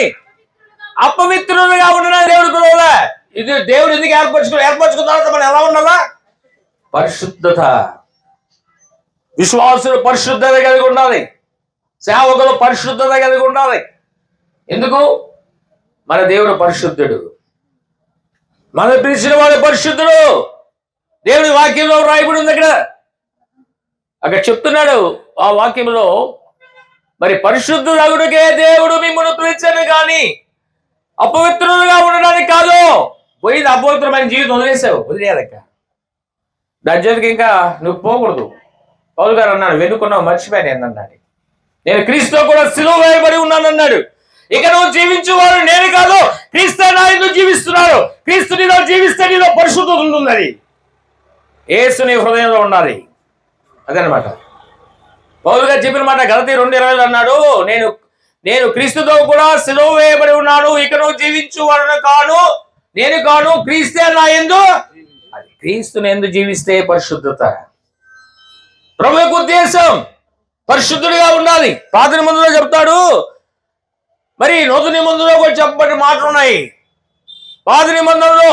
అపవిత్రులుగా ఉండడానికి దేవుడు పిలవలే. ఇది దేవుడు ఎందుకు ఏర్పరచుకున్న తర్వాత మనం ఎలా ఉండాలా? పరిశుద్ధత. విశ్వాసులు పరిశుద్ధత కలిగి ఉండాలి, సేవకులు పరిశుద్ధత కలిగి ఉండాలి. ఎందుకు? మన దేవుడు పరిశుద్ధుడు, మన పిలిచిన వాడు పరిశుద్ధుడు. దేవుడి వాక్యంలో రాయబడి ఉంది. అక్కడ చెప్తున్నాడు ఆ వాక్యంలో, మరి పరిశుద్ధుడగుటకే దేవుడు మిమ్మల్ని పిలిచాను కానీ అపవిత్రులుగా ఉండడానికి కాదు. పోయింది అపవిత్రమైన జీవితం వదిలేసావు, వదిలేయాలక్క. దాని జోలికి ఇంకా నువ్వు పోకూడదు. పౌలు గారు అన్నాడు, వెనుకున్నావు మర్చిపోయాను ఏందన్నాడు. నేను క్రీస్తుతో కూడా సిలువ వేయబడి ఉన్నానన్నాడు. ఇక నువ్వు జీవించేవాడు నేను కాదు, క్రీస్తు నా యందు జీవిస్తున్నాడు. క్రీస్తు నీలో జీవిస్తే నీలో పరిశుద్ధత ఉంటుంది. యేసు నీ హృదయంలో ఉండాలి. అదనమాట పౌలు గారు చెప్పిన మాట. గలతీ 2:20 అన్నాడు, నేను క్రీస్తుతో కూడా సిలువ వేయబడి ఉన్నాను. ఇక నువ్వు జీవించువాడు కాను, నేను కాను, క్రీస్తే నా యందు. అది క్రీస్తుని యందు జీవిస్తే పరిశుద్ధత. ప్రభు యొక్క ఉద్దేశం పరిశుద్ధుడిగా ఉండాలి. పాత నిబంధనలో చెప్తాడు, మరి నూతన నిబంధనలో కూడా చెప్పబడిన మాటలు ఉన్నాయి. పాత నిబంధనలో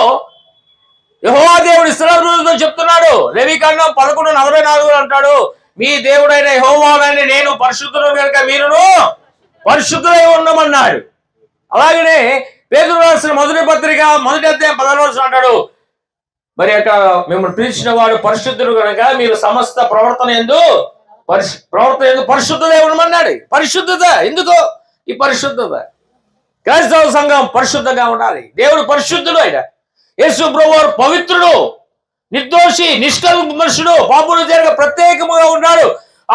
యెహోవా దేవుడు ఇశ్రాయేలుతో చెప్తున్నాడు. లేవికాండం 11:44 అంటాడు, మీ దేవుడైన యెహోవానైన నేను పరిశుద్ధుడు కనుక మీరును పరిశుద్ధులై ఉండమన్నాడు. అలాగనే పేతురు రాసిన మొదటి పత్రిక 1వ అధ్యాయం 16 అంటాడు, మరి అక్కడ మిమ్మల్ని పిలిచిన వాడు పరిశుద్ధుడు కనుక మీరు సమస్త ప్రవర్తన యందు పరిశుద్ధులై ఉండమన్నాడు. పరిశుద్ధత ఎందుకు? ఈ పరిశుద్ధత క్రైస్తవ సంఘం పరిశుద్ధంగా ఉండాలి. దేవుడు పరిశుద్ధుడు. ఆయన యేసు ప్రభువు పవిత్రుడు, నిర్దోషి, నిష్కల్మషుడు, పాపులు చేరక ప్రత్యేకముగా ఉన్నాడు.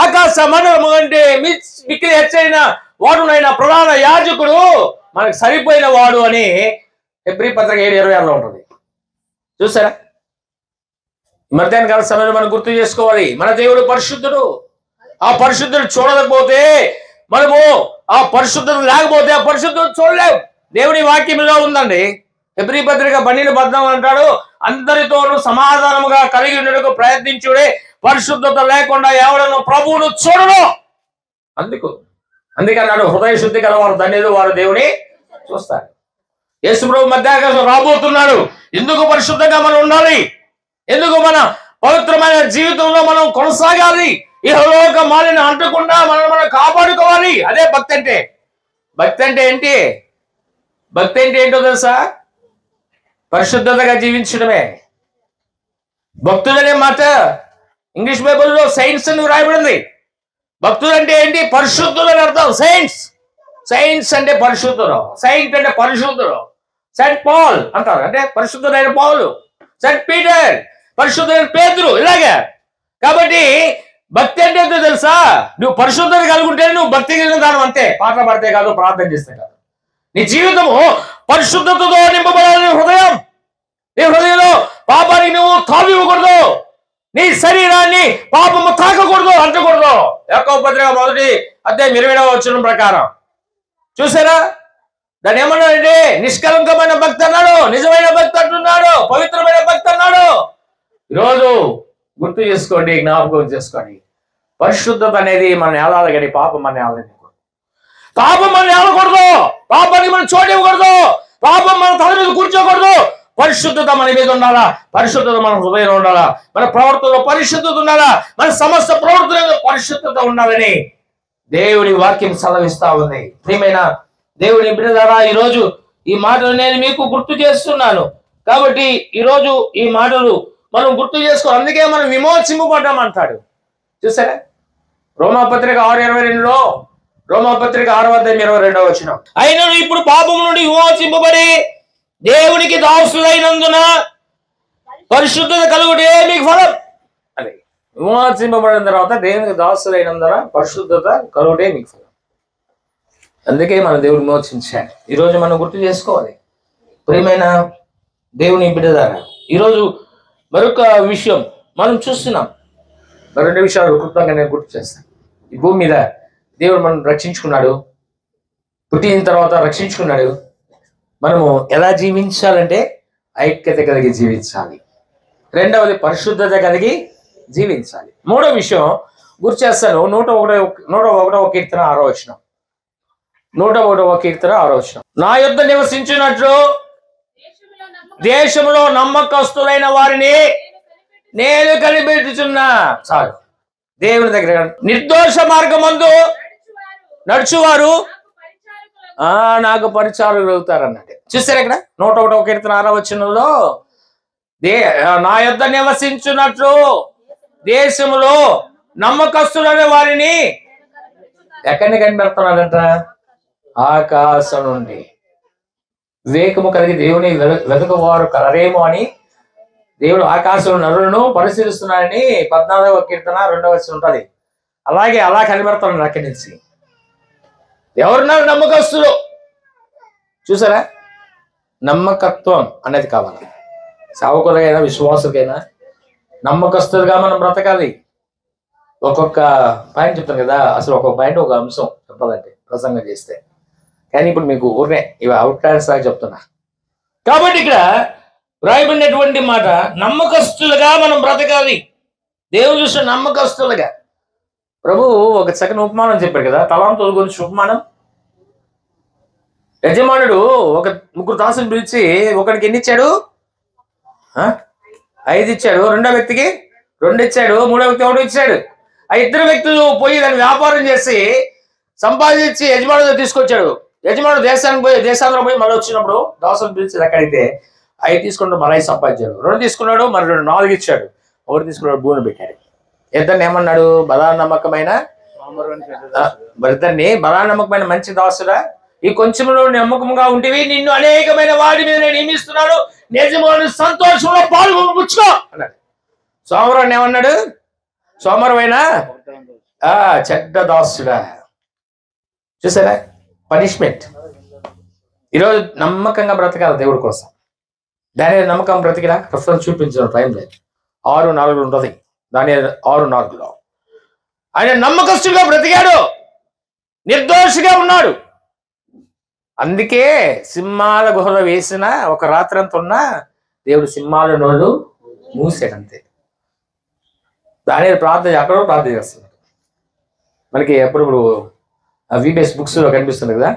ఆకాశ మండలము అంటే మిక్కిలి హెచ్చైన వాడునైన ప్రధాన యాజకుడు, మనకు సరిపోయిన వాడు అని హెబ్రీ పత్రిక 7:26 ఉంటుంది. చూసారా? మధ్యాహ్న కాల సమయంలో మనం గుర్తు చేసుకోవాలి, మన దేవుడు పరిశుద్ధుడు. ఆ పరిశుద్ధుడు చూడకపోతే, మనము ఆ పరిశుద్ధత లేకపోతే ఆ పరిశుద్ధత చూడలేము. దేవుని వాక్యంలో ఉందండి. హెబ్రీ పత్రిక 12:14 అంటాడు, అందరితోనూ సమాధానముగా కలిగి ఉండడానికి ప్రయత్నించుడే, పరిశుద్ధత లేకుండా ఎవడను ప్రభువును చూడను. అందుకన్నాడు, హృదయ శుద్ధి గల వారు ధన్యులు, వారు దేవుని చూస్తారు. యేసు ప్రభు మధ్యాకాశం రాబోతున్నాడు. ఎందుకు పరిశుద్ధంగా మనం ఉండాలి? ఎందుకు మన పవిత్రమైన జీవితంలో మనం కొనసాగాలి? ఈ లోక మాలిని అంటకుండా మనం కాపాడుకోవాలి. అదే భక్తి అంటే. భక్తి అంటే ఏంటి? భక్తి అంటే ఏంటో తెలుసా? పరిశుద్ధతగా జీవించడమే. భక్తుడనే మాట ఇంగ్లీష్ బైబిల్లో సైన్స్ అని రాయబడింది. భక్తుడు అంటే ఏంటి? పరిశుద్ధుడు అని అర్థం. సైన్స్ అంటే పరిశుద్ధుడు, సైంట్ అంటే పరిశుద్ధుడు. సెయింట్ పాల్ అంటారు, అంటే పరిశుద్ధుడైన పౌలు. సెయింట్ పీటర్, పరిశుద్ధుడైన పేతురు. ఇలాగే కాబట్టి భక్తి అంటే ఏంటో తెలుసా? నువ్వు పరిశుద్ధత కలుగుంటే నువ్వు భక్తి కలిగిన దానం. అంతే. పాట పడితే కాదు, ప్రార్థన చేస్తే కాదు. నీ జీవితము పరిశుద్ధతతో నింపబడాలి. హృదయం, నీ హృదయంలో పాపానికి నువ్వు తావివ్వకూడదు. నీ శరీరాన్ని పాపము తాకకూడదు, అంటకూడదు. యాకోబు పత్రిక 1వ అధ్యాయం 20వ వచనం ప్రకారం చూసారా? దాన్ని ఏమన్నాడంటే నిష్కలంకమైన భక్తి అన్నాడు, నిజమైన భక్తి అంటున్నాడు, పవిత్రమైన భక్తి అన్నాడు. ఈరోజు గుర్తు చేసుకోండి, జ్ఞాపకం చేసుకోండి. పరిశుద్ధత అనేది మన ఏలాలి, కానీ పాపం మన ఏలకూడదు. పాపం మన ఏలకూడదు, పాపానికి మనం చోటు ఇవ్వకూడదు, పాపం మన తల మీద కూర్చోకూడదు. పరిశుద్ధత మన మీద ఉండాలా, పరిశుద్ధత మన హృదయంలో ఉండాలా, మన ప్రవర్తనలో పరిశుద్ధత ఉండాలా, మన సమస్త ప్రవర్తనలో పరిశుద్ధత ఉండాలని దేవుని వాక్యం సెలవిస్తా ఉంది. ప్రియమైన దేవుని బిడ్డలారా, ఈరోజు ఈ మాటలు నేను మీకు గుర్తు చేస్తున్నాను. కాబట్టి ఈరోజు ఈ మాటలు మనం గుర్తు చేసుకోవాలి. అందుకే మనం విమోచింపబడ్డామంటాడు. చూసారా? రోమాపత్రిక 6:22లో, రోమాపత్రిక 6వ అధ్యాయం 22వ వచనం, అయినను ఇప్పుడు పాపం నుండి విమోచింపబడి దేవునికి దాసులైనందున పరిశుద్ధత కలుగుటే మీకు ఫలం. అదే విమోచింపబడిన తర్వాత దేవునికి దాసులైనందున పరిశుద్ధత కలుగుటే మీకు ఫలం. అందుకే మన దేవుడు విమోచించాడు. ఈరోజు మనం గుర్తు చేసుకోవాలి. ప్రియమైన దేవుని బిడ్డలారా, ఈరోజు మరొక విషయం మనం చూస్తున్నాం. మరొక విషయాలు క్లుప్తంగా నేను గుర్తు చేస్తాను. ఈ భూమి మీద దేవుడు మనం రక్షించుకున్నాడు, పుట్టిన తర్వాత రక్షించుకున్నాడు. మనము ఎలా జీవించాలంటే ఐక్యత కలిగి జీవించాలి. రెండవది పరిశుద్ధత కలిగి జీవించాలి. మూడో విషయం గుర్తు చేస్తాను. 101వ కీర్తన 6వ వచనం. 101వ కీర్తన 6వ వచనం, నా యొద్ద నివసించినట్లు దేశంలో నమ్మకస్తులైన వారిని నేను కనిపెట్టుచున్నా. చాలు. దేవుని దగ్గర నిర్దోష మార్గమందు నడుచువారు నాకు పరిచారులు అవుతారు అన్నట్టు. చూసారు ఇక్కడ 101వ కీర్తన 6వ వచనంలో, నా యొద్ద నివసించున్నట్లు దేశంలో నమ్మకస్తులైన వారిని ఎక్కడిని కనిపెడుతున్నాడంట? ఆకాశం నుండి. వివేకము కలిగి దేవుని వెతకవారు కలరేమో అని దేవుడు ఆకాశంలో నరులను పరిశీలిస్తున్నాడని 14వ కీర్తన 2వ వచనం ఉంటుంది. అలాగే అలా కనిపెడతాడు అక్కడి నుంచి. ఎవరున్నారు నమ్మకస్తులు? చూసారా, నమ్మకత్వం అనేది కావాలి. సేవకులకైనా విశ్వాసులకైనా నమ్మకస్తులుగా మనం బ్రతకాలి. ఒక్కొక్క పాయింట్ చెప్తాను కదా, అసలు ఒక్కొక్క పాయింట్ ఒక అంశం చెప్పాలంటే ప్రసంగం చేస్తే. కానీ ఇప్పుడు మీకు ఊరినే ఇవి అవుట్లైన్స్ లాగా చెప్తున్నా. కాబట్టి ఇక్కడ రాయబడినటువంటి మాట, నమ్మకస్తులుగా మనం బ్రతకాలి. దేవుడు చూసిన నమ్మకస్తులుగా. ప్రభు ఒక చక్కని ఉపమానం చెప్పాడు కదా, తలాంతుల గురించి ఉపమానం. యజమానుడు ఒక 3 దాసులు పిలిచి ఒకరికి ఎన్ని ఇచ్చాడు? 5 ఇచ్చాడు. రెండో వ్యక్తికి 2 ఇచ్చాడు. మూడో వ్యక్తి 1 ఇచ్చాడు. ఆ 2 వ్యక్తులు పోయి దాన్ని వ్యాపారం చేసి సంపాదించి యజమానుడు తీసుకొచ్చాడు. యజమానుడు దేశాంతరం పోయి మళ్ళీ వచ్చినప్పుడు దాసులు పిలిచి ఎక్కడైతే 5 తీసుకుంటూ మళ్ళీ సంపాదించాడు. 2 తీసుకున్నాడు, మరి 4 ఇచ్చాడు. 1 తీసుకున్నాడు, భూమి పెట్టాడు. ఇద్దరిని ఏమన్నాడు? బలానమ్మకమైన బలానమ్మకమైన మంచి దాసుడా, ఈ కొంచెంలో నమ్మకంగా ఉంటేవి నిన్ను అనేకమైన వాడి మీద నేను నియమిస్తున్నాను, యజమానుడు సంతోషంలో పాల్గొంచుకో అన్నాడు. సోమవారం ఏమన్నాడు? సోమవారమైనా చెడ్డ దాసుడా. చూసారా పనిష్మెంట్. ఈరోజు నమ్మకంగా బ్రతకాలి దేవుడి కోసం. దాని నమ్మకం బ్రతికిరా రెఫరెన్స్ చూపించిన టైం లేదు. 6:4 ఉంటుంది. దాని 6:4 ఆయన నమ్మకస్తుగా బ్రతికాడు, నిర్దోషిగా ఉన్నాడు. అందుకే సింహాల గుహలో వేసిన ఒక రాత్రి అంతా ఉన్నా దేవుడు సింహాల నోళ్ళు మూసాడు అంతే. దాని ప్రార్థన అక్కడ ప్రార్థన చేస్తున్నాడు. మనకి ఎప్పుడు వీబీఎస్ బుక్స్ లో కనిపిస్తుంది కదా,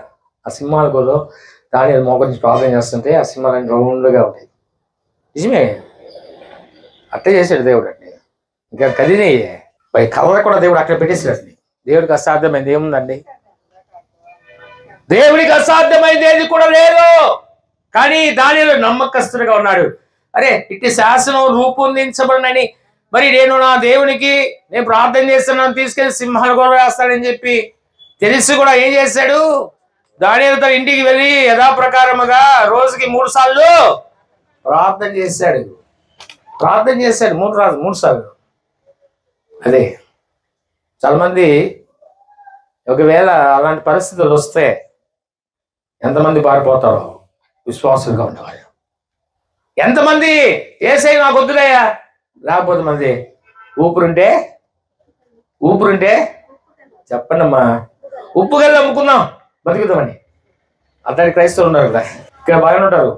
ఆ సింహాల గుహలో దాని మోకరించి ప్రార్థన చేస్తుంటే ఆ సింహాలని రౌండ్గా ఉంటాయి. నిజమే, అట్టే చేశాడు దేవుడు. అంటే ఇంకా కదినే కలర్ కూడా దేవుడు అక్కడ పెట్టేసాడు. దేవుడికి అసాధ్యమైంది ఏముందండి? దేవుడికి అసాధ్యమైంది ఏది కూడా లేదు. కానీ దానిలో నమ్మకస్తుడిగా ఉన్నాడు. అరే ఇట్టి శాసనం రూపొందించబడినని, మరి నేను నా దేవునికి నేను ప్రార్థన చేస్తున్నాను, తీసుకెళ్లి సింహాలు కూడా వేస్తాడని చెప్పి తెలిసి కూడా ఏం చేశాడు? దానియేలు తన ఇంటికి వెళ్ళి యథాప్రకారముగా రోజుకి 3 సార్లు ప్రార్థన చేశాడు. 3 సార్లు. అదే చాలా మంది ఒకవేళ అలాంటి పరిస్థితులు వస్తే ఎంతమంది పారిపోతారో విశ్వాసులుగా ఉండేవాళ్ళు. ఎంతమంది ఏసై నాకు వద్దులయ్యా, లేకపోతే మంది ఊపిరుంటే చెప్పండి అమ్మా, ఉప్పు గల్లి అమ్ముకుందాం బతుకుతామని. అట్లాంటి క్రైస్తవులు ఉన్నారు కదా, ఇక్కడ బాగానే ఉంటారు,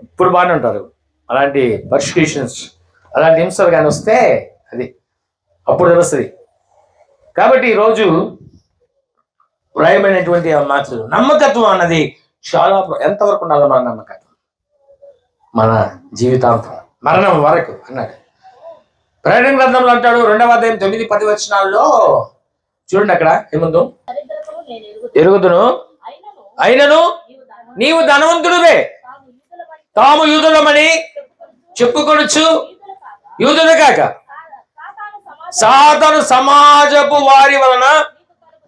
ఇప్పుడు బాగానే ఉంటారు. అలాంటి పర్సిక్యూషన్స్, అలాంటి హింసలు కానీ వస్తే అది అప్పుడు తెలుస్తుంది. కాబట్టి ఈరోజు వ్రాయబడినటువంటి ఆ మాటలు, నమ్మకత్వం అన్నది చాలా ఎంతవరకు ఉండాలి? మన నమ్మకత్వం మన జీవితాంతం, మరణం వరకు అన్నాడు. ప్రకటన గ్రంథంలో అంటాడు 2వ అధ్యాయం 9-10 వచనాల్లో చూడండి. అక్కడ ఏముందో, ఎరుగుదును అయినను నీవు ధనవంతుడివే, తాము యూదులమని చెప్పుకొనొచ్చు యూదులు కాక సాతాను సమాజపు వారి వలన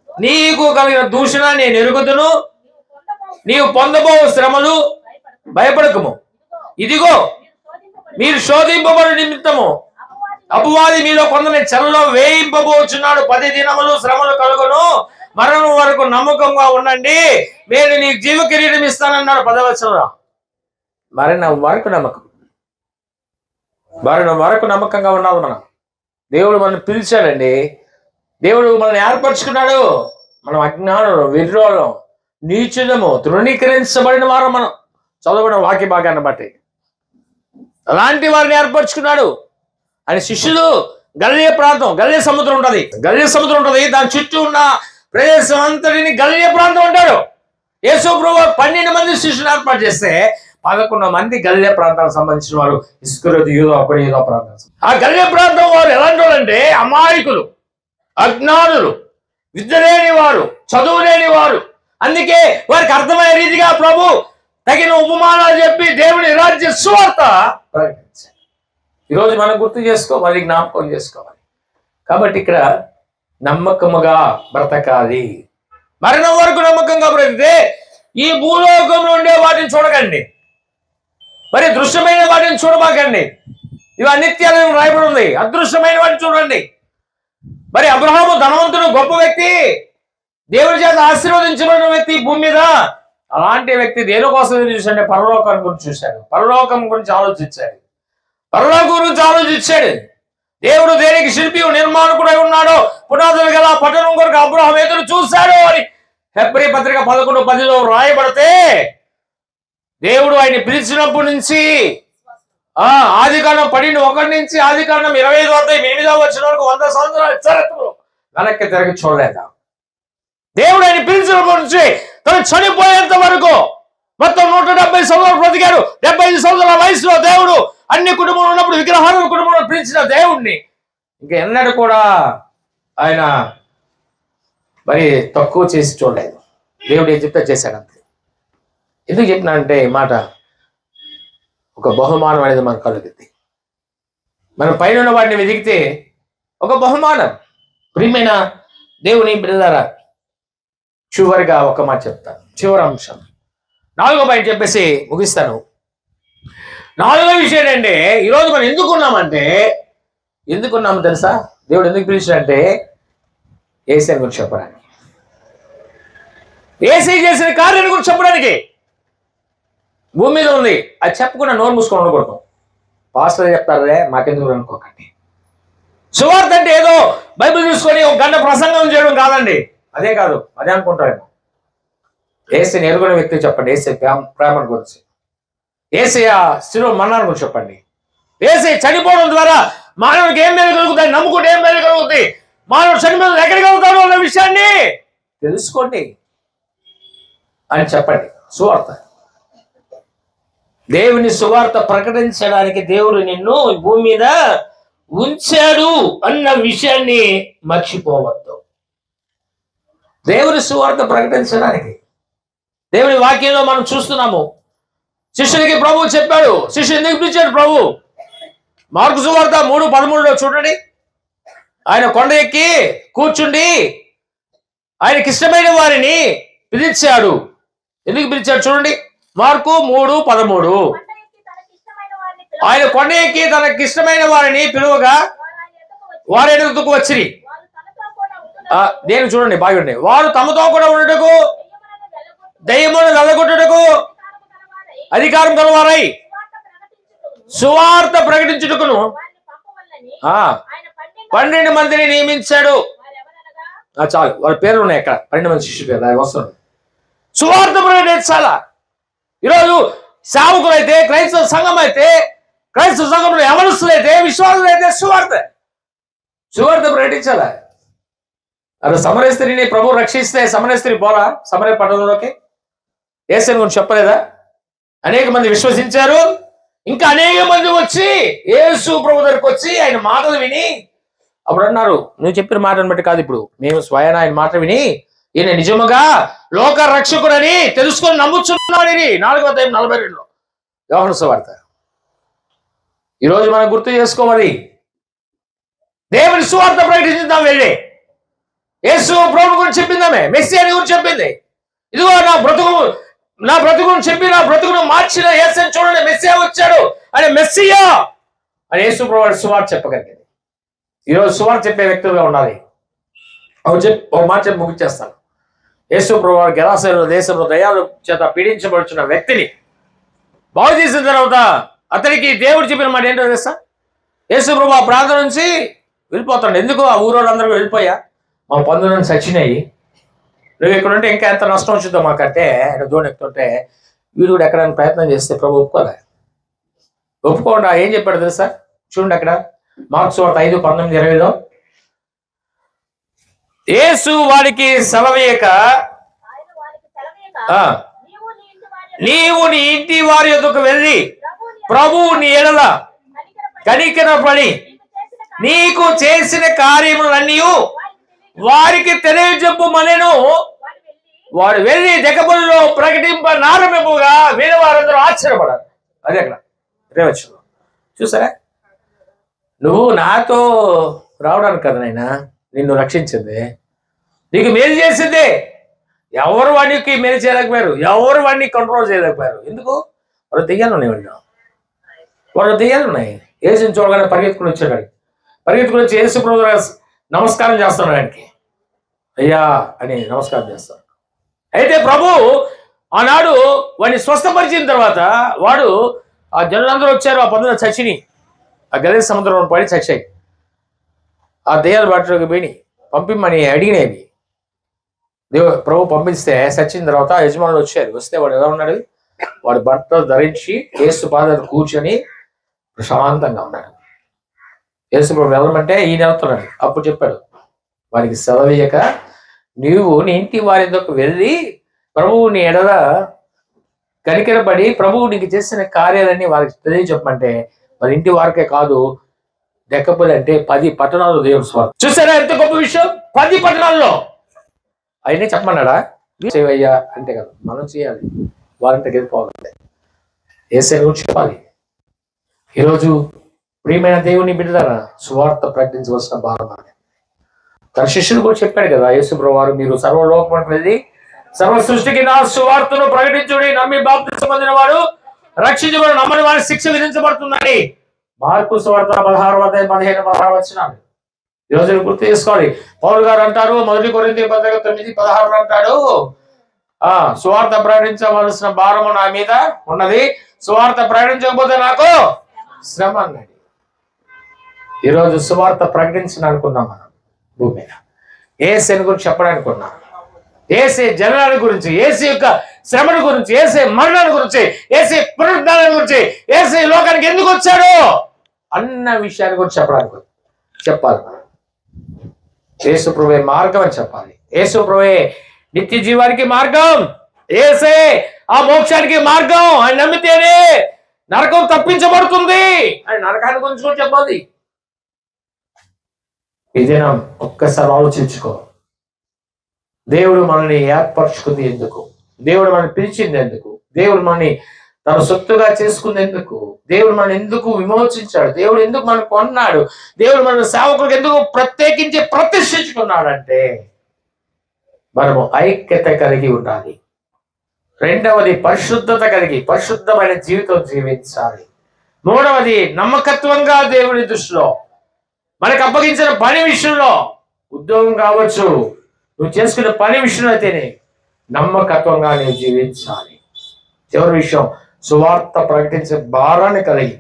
నీకు కలిగిన దూషణ నేను ఎరుగుదును. నీవు పొందబో శ్రమలు భయపడకము. ఇదిగో మీరు శోధింపబడు నిమిత్తము అపవాది మీలో కొందరిని చెరలో వేయింపబోచున్నాడు. 10 దినములు శ్రమలు కలుగును, మరణం వరకు నమ్మకంగా ఉండండి, నేను నీకు జీవ కిరీటం ఇస్తానన్నాడు 10వ వచనంలో. మరణం వరకు నమ్మకంగా ఉండాలి మనం. దేవుడు మనల్ని పిలిచాడండి, దేవుడు మనల్ని ఏర్పరచుకున్నాడు. మనం అజ్ఞానులు, విర్రోళం, నీచులము, తృణీకరించబడిన వారు మనం చదవడం వాక్య భాగాన్ని బట్టి. అలాంటి వారిని ఏర్పరచుకున్నాడు. అని శిష్యులు గలిలయ ప్రాంతం, గలిలయ సముద్రం ఉంటుంది, దాని చుట్టూ ఉన్న ప్రదేశం అంతటిని గలిలయ ప్రాంతం అంటారు. యేసు ప్రభువు 12 మంది శిష్యులు ఏర్పాటు చేస్తే 11 మంది గలిలయ ప్రాంతానికి సంబంధించిన వారు. ఇస్కరియోతు యూదా ఒకడు యూదా ప్రాంతం. ఆ గలిలయ ప్రాంతం వారు ఎలాంటి వాళ్ళు అంటే అమాయకులు, అజ్ఞానులు, విద్య లేని వారు, చదువు లేని వారు. అందుకే వారికి అర్థమయ్యే రీతిగా ప్రభు తగిన ఉపమానాలు చెప్పి దేవుని రాజ్య సువార్త ప్రకటించారు. ఈరోజు మనం గుర్తు చేసుకోవాలి, జ్ఞాపకం చేసుకోవాలి. కాబట్టి ఇక్కడ నమ్మకముగా బ్రతకాలి. మరణం వరకు నమ్మకంగా బ్రతికితే ఈ భూలోకంలో ఉండే వాటిని చూడకండి, మరి దృశ్యమైన వాటిని చూడబాకండి. ఇవి అనిత్యాలని రాయబడి ఉంది. అదృశ్యమైన వాటిని చూడండి. మరి అబ్రహాము ధనవంతుడు, గొప్ప వ్యక్తి, దేవుడి చేత ఆశీర్వదించబడిన వ్యక్తి భూమి మీద. అలాంటి వ్యక్తి దేనికోసం చూశాడు? పరలోకం గురించి చూశాడు. పరలోకం గురించి ఆలోచించాడు. పరలోకం గురించి ఆలోచించాడు. దేవుడు దేనికి శిల్పి నిర్మాణకుడై ఉన్నాడో, పునాదులు గల పట్టణం కొరకు అబ్రహాము ఎదురు చూశాడు అని హెబ్రీ పత్రిక 11:10 రాయబడితే, దేవుడు ఆయన పిలిచినప్పటి నుంచి ఆదికాండం 12:1 నుంచి ఆదికాండం 25:8 వచ్చిన వరకు 100 సంవత్సరాల చరిత్రలో వెనక్కి తిరిగి చూడలేదా? దేవుడు ఆయన పిలిచినప్పటి నుంచి తను చనిపోయేంత వరకు మొత్తం 170 సంవత్సరాలు బ్రతికాడు. 75 సంవత్సరాల వయసులో దేవుడు అన్ని కుటుంబంలో ఉన్నప్పుడు విగ్రహాల కుటుంబంలో పిలిచిన దేవుణ్ణి ఇంకా ఎన్నడూ కూడా ఆయన మరి తక్కువ చేసి చూడలేదు. దేవుడు ఏం చెప్తే చేశాడంతే. ఎందుకు చెప్పినా అంటే ఈ మాట, ఒక బహుమానం అనేది మన కలుగుతుంది. మనం పైన ఉన్న వాటిని వెతికితే ఒక బహుమానం. ప్రియమైన దేవుని బిడ్డలారా, చివరిగా ఒక మాట చెప్తాను. చివరి అంశం 4వ పాయింట్ చెప్పేసి ముగిస్తాను. 4వ విషయం ఏంటంటే, ఈరోజు మనం ఎందుకున్నాము తెలుసా? దేవుడు ఎందుకు పిలిచాడంటే యేసయ్య గురించి చెప్పడానికి, యేసయ్య చేసిన కార్యాన్ని గురించి చెప్పడానికి. భూమి మీద ఉంది, అది చెప్పకుండా నోరు మూసుకొని ఉండకూడదు. పాస్టర్ చెప్తారే మాకెందుకు అనుకోకండి. సువార్త అంటే ఏదో బైబిల్ చూసుకొని ఒక గంట ప్రసంగం చేయడం కాదండి. అదే కాదు, అదే అనుకుంటారేమో. యేసయ్యని ఎరుగునే వ్యక్తి చెప్పండి. యేసయ్య ప్రేమ గురించి, యేసయ్య శిలువ మరణాన్ని గురించి చెప్పండి. యేసయ్య చనిపోవడం ద్వారా మానవుడికి ఏం మేలు కలుగుతాయి, నమ్ముకుంటే ఏం మేలు కలుగుతాయి, మానవుడు చనిపోవడం ఎక్కడికి వెళ్తాడు అన్న విషయాన్ని తెలుసుకోండి అని చెప్పండి. సువార్త, దేవుని సువార్త ప్రకటించడానికి దేవుడు నిన్ను భూమి మీద ఉంచాడు అన్న విషయాన్ని మర్చిపోవద్దు. దేవుని సువార్త ప్రకటించడానికి దేవుని వాక్యంలో మనం చూస్తున్నాము. శిష్యునికి ప్రభువు చెప్పాడు. శిష్యుడు ఎందుకు పిలిచాడు ప్రభు? మార్కు సువార్త 3:13 చూడండి. ఆయన కొండ ఎక్కి కూర్చుండి ఆయనకి ఇష్టమైన వారిని పిలిచాడు. ఎందుకు పిలిచాడు చూడండి. మార్కు 3:13. ఆయన కొండ ఎక్కి తనకి ఇష్టమైన వారిని పిలువగా వారు ఎదుగుకు వచ్చిరి. దేని చూడండి బాగుండి. వారు తమతో కూడా ఉండటకు, దయ్యములను వెళ్ళగొట్టుటకు అధికారం కలవారై సువార్త ప్రకటించుటకును 12 మందిని నియమించాడు. చాలు, వాళ్ళ పేర్లు ఉన్నాయి అక్కడ. 12 మంది శిష్యులు పేరు వస్తుంది. సువార్త ప్రకటించాలా? ఈరోజు సేవకులు అయితే, క్రైస్తవ సంఘం అయితే, క్రైస్తవ సంఘంలో యవనస్తులైతే, విశ్వాసులైతే సువార్త ప్రకటించాలా? అది సమరయ స్త్రీని ప్రభు రక్షిస్తే సమరయ స్త్రీ పోరా సమరయ పట్టణంలోకి? యేసయ్య గురించి చెప్పలేదా? అనేక మంది విశ్వసించారు. ఇంకా అనేక మంది వచ్చి యేసు ప్రభు దగ్గరికి వచ్చి ఆయన మాటలు విని అప్పుడు అన్నారు, నువ్వు చెప్పిన మాటను బట్టి కాదు, ఇప్పుడు మేము స్వయాన ఆయన మాట విని ఈయన నిజముగా లోక రక్షకుడని తెలుసుకొని నమ్ముచున్నాడు. 4:42 యోహాను సువార్త. ఈరోజు మనం గుర్తు చేసుకోవాలి. దేవుని సువార్త ప్రకటించుదాం. వెళ్ళి యేసు ప్రభు గురించి చెప్పిందామే, మెస్సియాని గురించి చెప్పింది. ఇదిగో నా బ్రతుకును చెప్పి నా బ్రతుకును మార్చిన యేసయ్యని చూడండి, మెస్సియా వచ్చాడు అని, మెస్సియా అని యేసు ప్రభు సువార్త చెప్పగలిగింది. ఈరోజు సువార్త చెప్పే వ్యక్తులుగా ఉండాలి. ఒక మాట చెప్పి ముగిచేస్తాను. యేసు ప్రభు గెరాసేన దేశంలో దయ్యాల చేత పీడించబడుచున్న వ్యక్తిని బాగు చేసిన తర్వాత అతనికి దేవుడు చెప్పిన మాట ఏంటో తెలుసా? యేసు ప్రభు ఆ ప్రాంతం నుంచి వెళ్ళిపోతాడు. ఎందుకు? ఆ ఊరోళ్ళందరూ వెళ్ళిపోయా, మా పనులను సచ్చినాయి, నువ్వు ఇక్కడ ఉంటే ఇంకా ఎంత నష్టం వచ్చిందో మాకంటే ఆయన దోణి ఎక్కుతుంటే వీడు కూడా ఎక్కడానికి ప్రయత్నం చేస్తే ప్రభు ఒప్పుకోకుండా ఏం చెప్పాడు తెలుసా? చూడండి అక్కడ మార్కు సువార్త 5:19-20. యేసు వాడికి సెలవేయక నీవు నీ ఇంటి వారి యొద్దకు వెళ్ళి ప్రభువు నీ ఎడల కనికరపడి నీకు చేసిన కార్యములన్నీ వారికి తెలియజెప్పుమనెను. వాడు వెళ్ళి దెకపొలిలో ప్రకటింపనారంభింపగా వేరే వారందరూ ఆశ్చర్యపడారు. అదే అక్కడ రేవచ్చులో చూసారా? నువ్వు నాతో రావడానికి కదా నాయనా నిన్ను రక్షించింది, నీకు మేలు చేసింది. ఎవరు వాడికి మేలు చేయలేకపోయారు, ఎవరు వాడిని కంట్రోల్ చేయలేకపోయారు. ఎందుకు? వాళ్ళు దెయ్యాలు ఉన్నాయి, వాళ్ళు దెయ్యాలు ఉన్నాయి. యేసుని చూడగానే పరిగెత్తుకుని వచ్చాడు. పరిగెత్తుకుని వచ్చి యేసు ప్రభు నమస్కారం చేస్తున్నాడు. ఆయనకి అయ్యా అని నమస్కారం చేస్తాడు. అయితే ప్రభు ఆనాడు వాడిని స్వస్థపరిచిన తర్వాత వాడు ఆ జనులందరూ వచ్చారు. ఆ పొందిన చచ్చిని ఆ గలీల సముద్రంలో పడి చచ్చాయి. ఆ దెయ్యాల బాటలోకి పోయి పంపిమ్మని అడిగినవి. ప్రభు పంపిస్తే చచ్చిన తర్వాత యజమానులు వచ్చారు. వస్తే వాడు ఎలా ఉన్నాడు? వాడు భర్త ధరించి యేసు పాదాలు కూర్చొని ప్రశాంతంగా ఉన్నాడు. యేసు ప్రభు వెళ్ళమంటే ఈయన వెళ్తున్నాడు. అప్పుడు చెప్పాడు వారికి సెలవీయక నీవు నీ ఇంటి వారి దగ్గరకు వెళ్ళి ప్రభువు నీ ఎడల కనికరపడి ప్రభువు నీకు చేసిన కార్యాలన్నీ వారికి తెలియజెప్పమంటే వారి ఇంటి వారికే కాదు, దెక్కపోతే అంటే 10 పట్టణాల్లో దేవుడు స్వార్థం. చూసారా ఎంత గొప్ప విషయం? 10 పట్టణాల్లో ఆయనే చెప్పమన్నాడా? సేవయ్యా అంటే కదా మనం చేయాలి. వారంటే గెలిపోవాలంటే యేసయ్య గురించి చెప్పాలి. ఈరోజు ప్రియమైన దేవుని బిడ్డలారా సువార్త ప్రకటించవలసిన భారం. తన శిష్యులు కూడా చెప్పాడు కదా యేసు ప్రభువు వారు, మీరు సర్వలోకమునకు వెళ్ళి సర్వ సృష్టికి నా సువార్తను ప్రకటించుడి, నమ్మి బాప్తిసం పొందిన వాడు రక్షించబడి, నమ్మని వారి శిక్ష విధించబడుతుందని మార్కు సువార్త 16:15-16 వచనాలు. ఈరోజు గుర్తు చేసుకోవాలి. పౌలు గారు అంటారు 1 కొరింథీ పత్రిక 9:16 అంటాడు, సువార్త ప్రకటించవలసిన భారము నా మీద ఉన్నది, సువార్త ప్రకటించకపోతే నాకు శ్రమ అన్నది. ఈరోజు సువార్త ప్రకటించాలనుకున్నాం మనం భూమి మీద. యేసుని గురించి చెప్పడానుకున్నాం, యేసు జననాల గురించి, యేసు యొక్క శ్రమల గురించి, యేసు మరణాల గురించి, యేసు పునరుద్ధానాల గురించి, యేసు లోకానికి ఎందుకు వచ్చాడు అన్న విషయాన్ని గురించి చెప్పాలి మనం. యేసు ప్రభువే మార్గం అని చెప్పాలి. యేసు ప్రభువే నిత్య జీవానికి మార్గం, యేసే ఆ మోక్షానికి మార్గం. ఆయన నమ్మితేనే నరకం తప్పించబడుతుంది అని నరకాన్ని గురించి కూడా చెప్పాలి. ఈ దినం ఒక్కసారి ఆలోచించుకో. దేవుడు మనల్ని ఏర్పరచుకుంది ఎందుకు? దేవుడు మనల్ని పిలిచింది ఎందుకు? దేవుడు మనల్ని తన సొత్తుగా చేసుకుంది ఎందుకు? దేవుడు మనల్ని ఎందుకు విమోచించాడు? దేవుడు ఎందుకు మనం కొన్నాడు? దేవుడు మన సేవకులకు ఎందుకు ప్రత్యేకించి ప్రతిష్ఠించుకున్నాడంటే మనము ఐక్యత కలిగి ఉండాలి. రెండవది పరిశుద్ధత కలిగి పరిశుద్ధమైన జీవితం జీవించాలి. మూడవది నమ్మకత్వంగా దేవుని దృష్టిలో మనకు అప్పగించిన పని విషయంలో, ఉద్యోగం కావచ్చు, నువ్వు చేసుకునే పని విషయంలో అయితేనే నమ్మకత్వంగా నేను జీవించాలి. చివరి విషయం సువార్త ప్రకటించే భారాన్ని కలిగి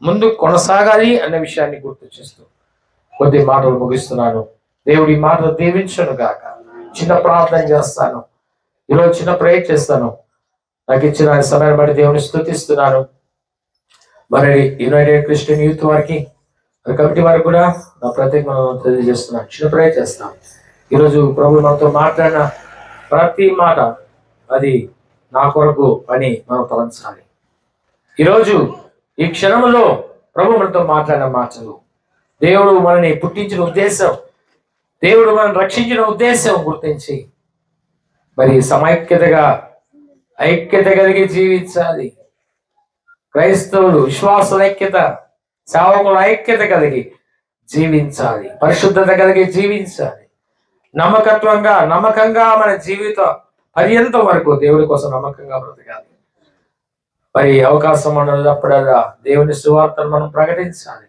ముందు కొనసాగాలి అనే విషయాన్ని గుర్తు చేస్తూ కొద్ది మాటలు ముగిస్తున్నాను. దేవుడి మాటలు దీవించను గాక. చిన్న ప్రార్థన చేస్తాను. ఈరోజు చిన్న ప్రేయర్ చేస్తాను. నాకు ఇచ్చిన సమయాన్ని బట్టి దేవుని స్తుతిస్తున్నాను. మరి యునైటెడ్ క్రిస్టియన్ యూత్ వారికి కమిటీ వారికి కూడా నా ప్రత్యేకమైన తెలియజేస్తున్నాను. చిన్న ప్రేయర్ చేస్తాను. ఈరోజు ప్రభు మనతో మాట్లాడిన ప్రతి మాట అది నా కొరకు అని మనం తలంచాలి. ఈరోజు ఈ క్షణంలో ప్రభు మనతో మాట్లాడిన మాటలు, దేవుడు మనని పుట్టించిన ఉద్దేశం, దేవుడు మనల్ని రక్షించిన ఉద్దేశం గుర్తించి మరి సమైక్యతగా ఐక్యత కలిగి జీవించాలి. క్రైస్తవులు విశ్వాసుల ఐక్యత, సేవకుల ఐక్యత కలిగి జీవించాలి. పరిశుద్ధత కలిగి జీవించాలి. నమ్మకంగా మన జీవిత పర్యంతం వరకు దేవుడి కోసం నమ్మకంగా బ్రతకాలి. మరి అవకాశం ఉన్నప్పుడల్లా దేవుని సువార్తను మనం ప్రకటించాలి.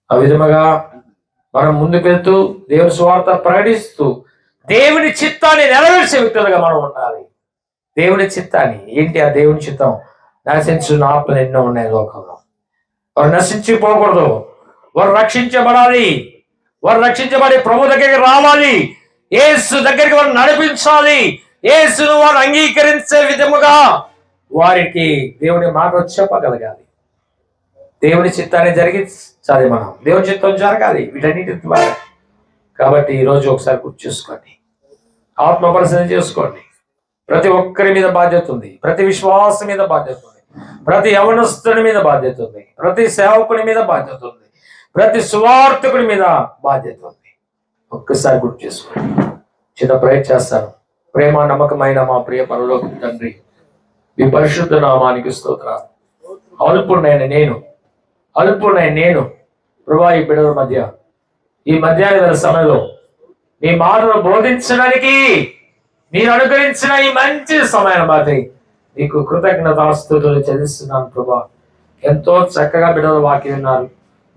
ఆ విధముగా మనం ముందుకు వెళ్తూ దేవుని సువార్త ప్రకటిస్తూ దేవుని చిత్తాన్ని నెరవేర్చే వ్యక్తులుగా మనం ఉండాలి. దేవుని చిత్తాన్ని ఏంటి? ఆ దేవుని చిత్తం నశించిన ఆత్మలు ఎన్నో ఉన్నాయి లోకంలో. వారు నశించిపోకూడదు, వారు రక్షించబడాలి. వారు రక్షించబడి ప్రభు దగ్గరికి రావాలి. యేసు దగ్గరికి వారు నడిపించాలి. యేసును వారు అంగీకరించే విధముగా వారికి దేవుని మాట చెప్పగలగాలి. దేవుని చిత్తాన్ని జరిగించాలి. మనం దేవుని చిత్తం జరగాలి వీటన్నిటి ద్వారా. కాబట్టి ఈరోజు ఒకసారి గుర్తు చేసుకోండి, ఆత్మ పరిశీలన చేసుకోండి. ప్రతి ఒక్కరి మీద బాధ్యత ఉంది. ప్రతి విశ్వాసం మీద బాధ్యత ఉంది. ప్రతి యవనస్తుని మీద బాధ్యత ఉంది. ప్రతి సేవకుని మీద బాధ్యత ఉంది. ప్రతి సువార్థకుడి మీద బాధ్యత ఉంది. ఒక్కసారి గుర్తు చేసుకోండి. చిన్న ప్రయత్నం చేస్తాను. ప్రేమ నమ్మకమైన మా ప్రియ పరలోక తండ్రి, మీ పరిశుద్ధ నామానికి స్తోత్రాలు. అల్పుడైన నేను ప్రభువా ఈ బిడ్డల మధ్య ఈ మధ్యాహ్న సమయంలో నీ మాటను బోధించడానికి మీరు అనుగ్రహించిన ఈ మంచి సమయాన్ని బట్టి నీకు కృతజ్ఞతాస్తుతులు చెల్లిస్తున్నాను ప్రభువా. ఎంతో చక్కగా బిడ్డలు వాక్యం విన్నారు.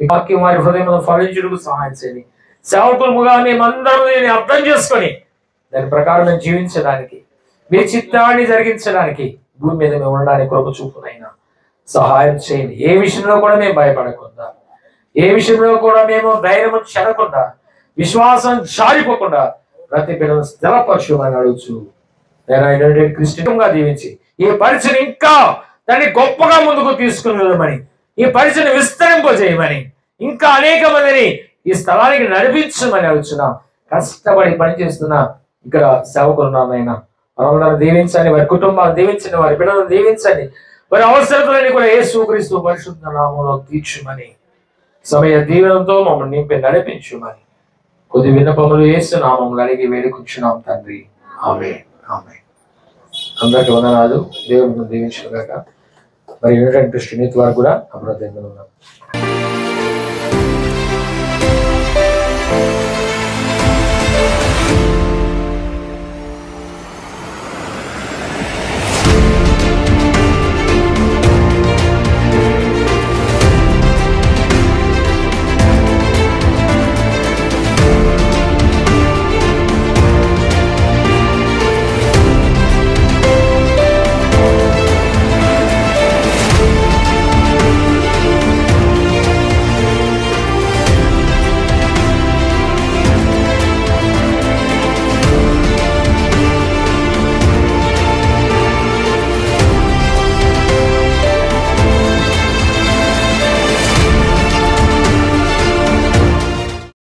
ఈ వాక్యం వారి హృదయంలో ఫలించుటకు సహాయం చేయండి. సేవకులుగా మేమందరూ దీన్ని అర్థం చేసుకొని దాని ప్రకారం మేము జీవించడానికి, మీ చిత్తాన్ని జరిగించడానికి భూమి మీద మేము ఉండడానికి కృప చూపునైనా సహాయం చేయండి. ఏ విషయంలో కూడా మేము భయపడకుండా, ఏ విషయంలో కూడా మేము ధైర్యం చెడకుండా, విశ్వాసం జారిపోకుండా ప్రతి బిడ్డను స్థిరపరచుమని అడుగుచు నేను క్రిస్టియన్గా జీవించి ఈ పరిచయం ఇంకా దాన్ని గొప్పగా ముందుకు తీసుకుని వెళ్ళమని, ఈ పరిచయం విస్తరింపజేయమని, ఇంకా అనేక మందిని ఈ స్థలానికి నడిపించమని అడుగుతున్నా. కష్టపడి పనిచేస్తున్న ఇక్కడ సేవకులు ఉన్నారైనా వారందరూ దీవించండి, వారి కుటుంబాలను దీవించండి, వారి బిడ్డలను దీవించండి, వారి అవసరతలని కూడా యేసుక్రీస్తు పరిశుద్ధ నామములో తీర్చుమని, సమయ దీవెనతో మమ్మల్ని నింపి నడిపించుమని కొద్ది విన్నపములు యేసు నామములు అడిగి వేడుకుంటున్నాం తండ్రి. ఆమేన్. ఆమేన్. అందరికీ వందనాలు. దేవుని దీవించుగాక. మరి యూనిట్ అండ్ క్రిస్టియన్ వారు కూడా అభివృద్ధి ఉన్నాం.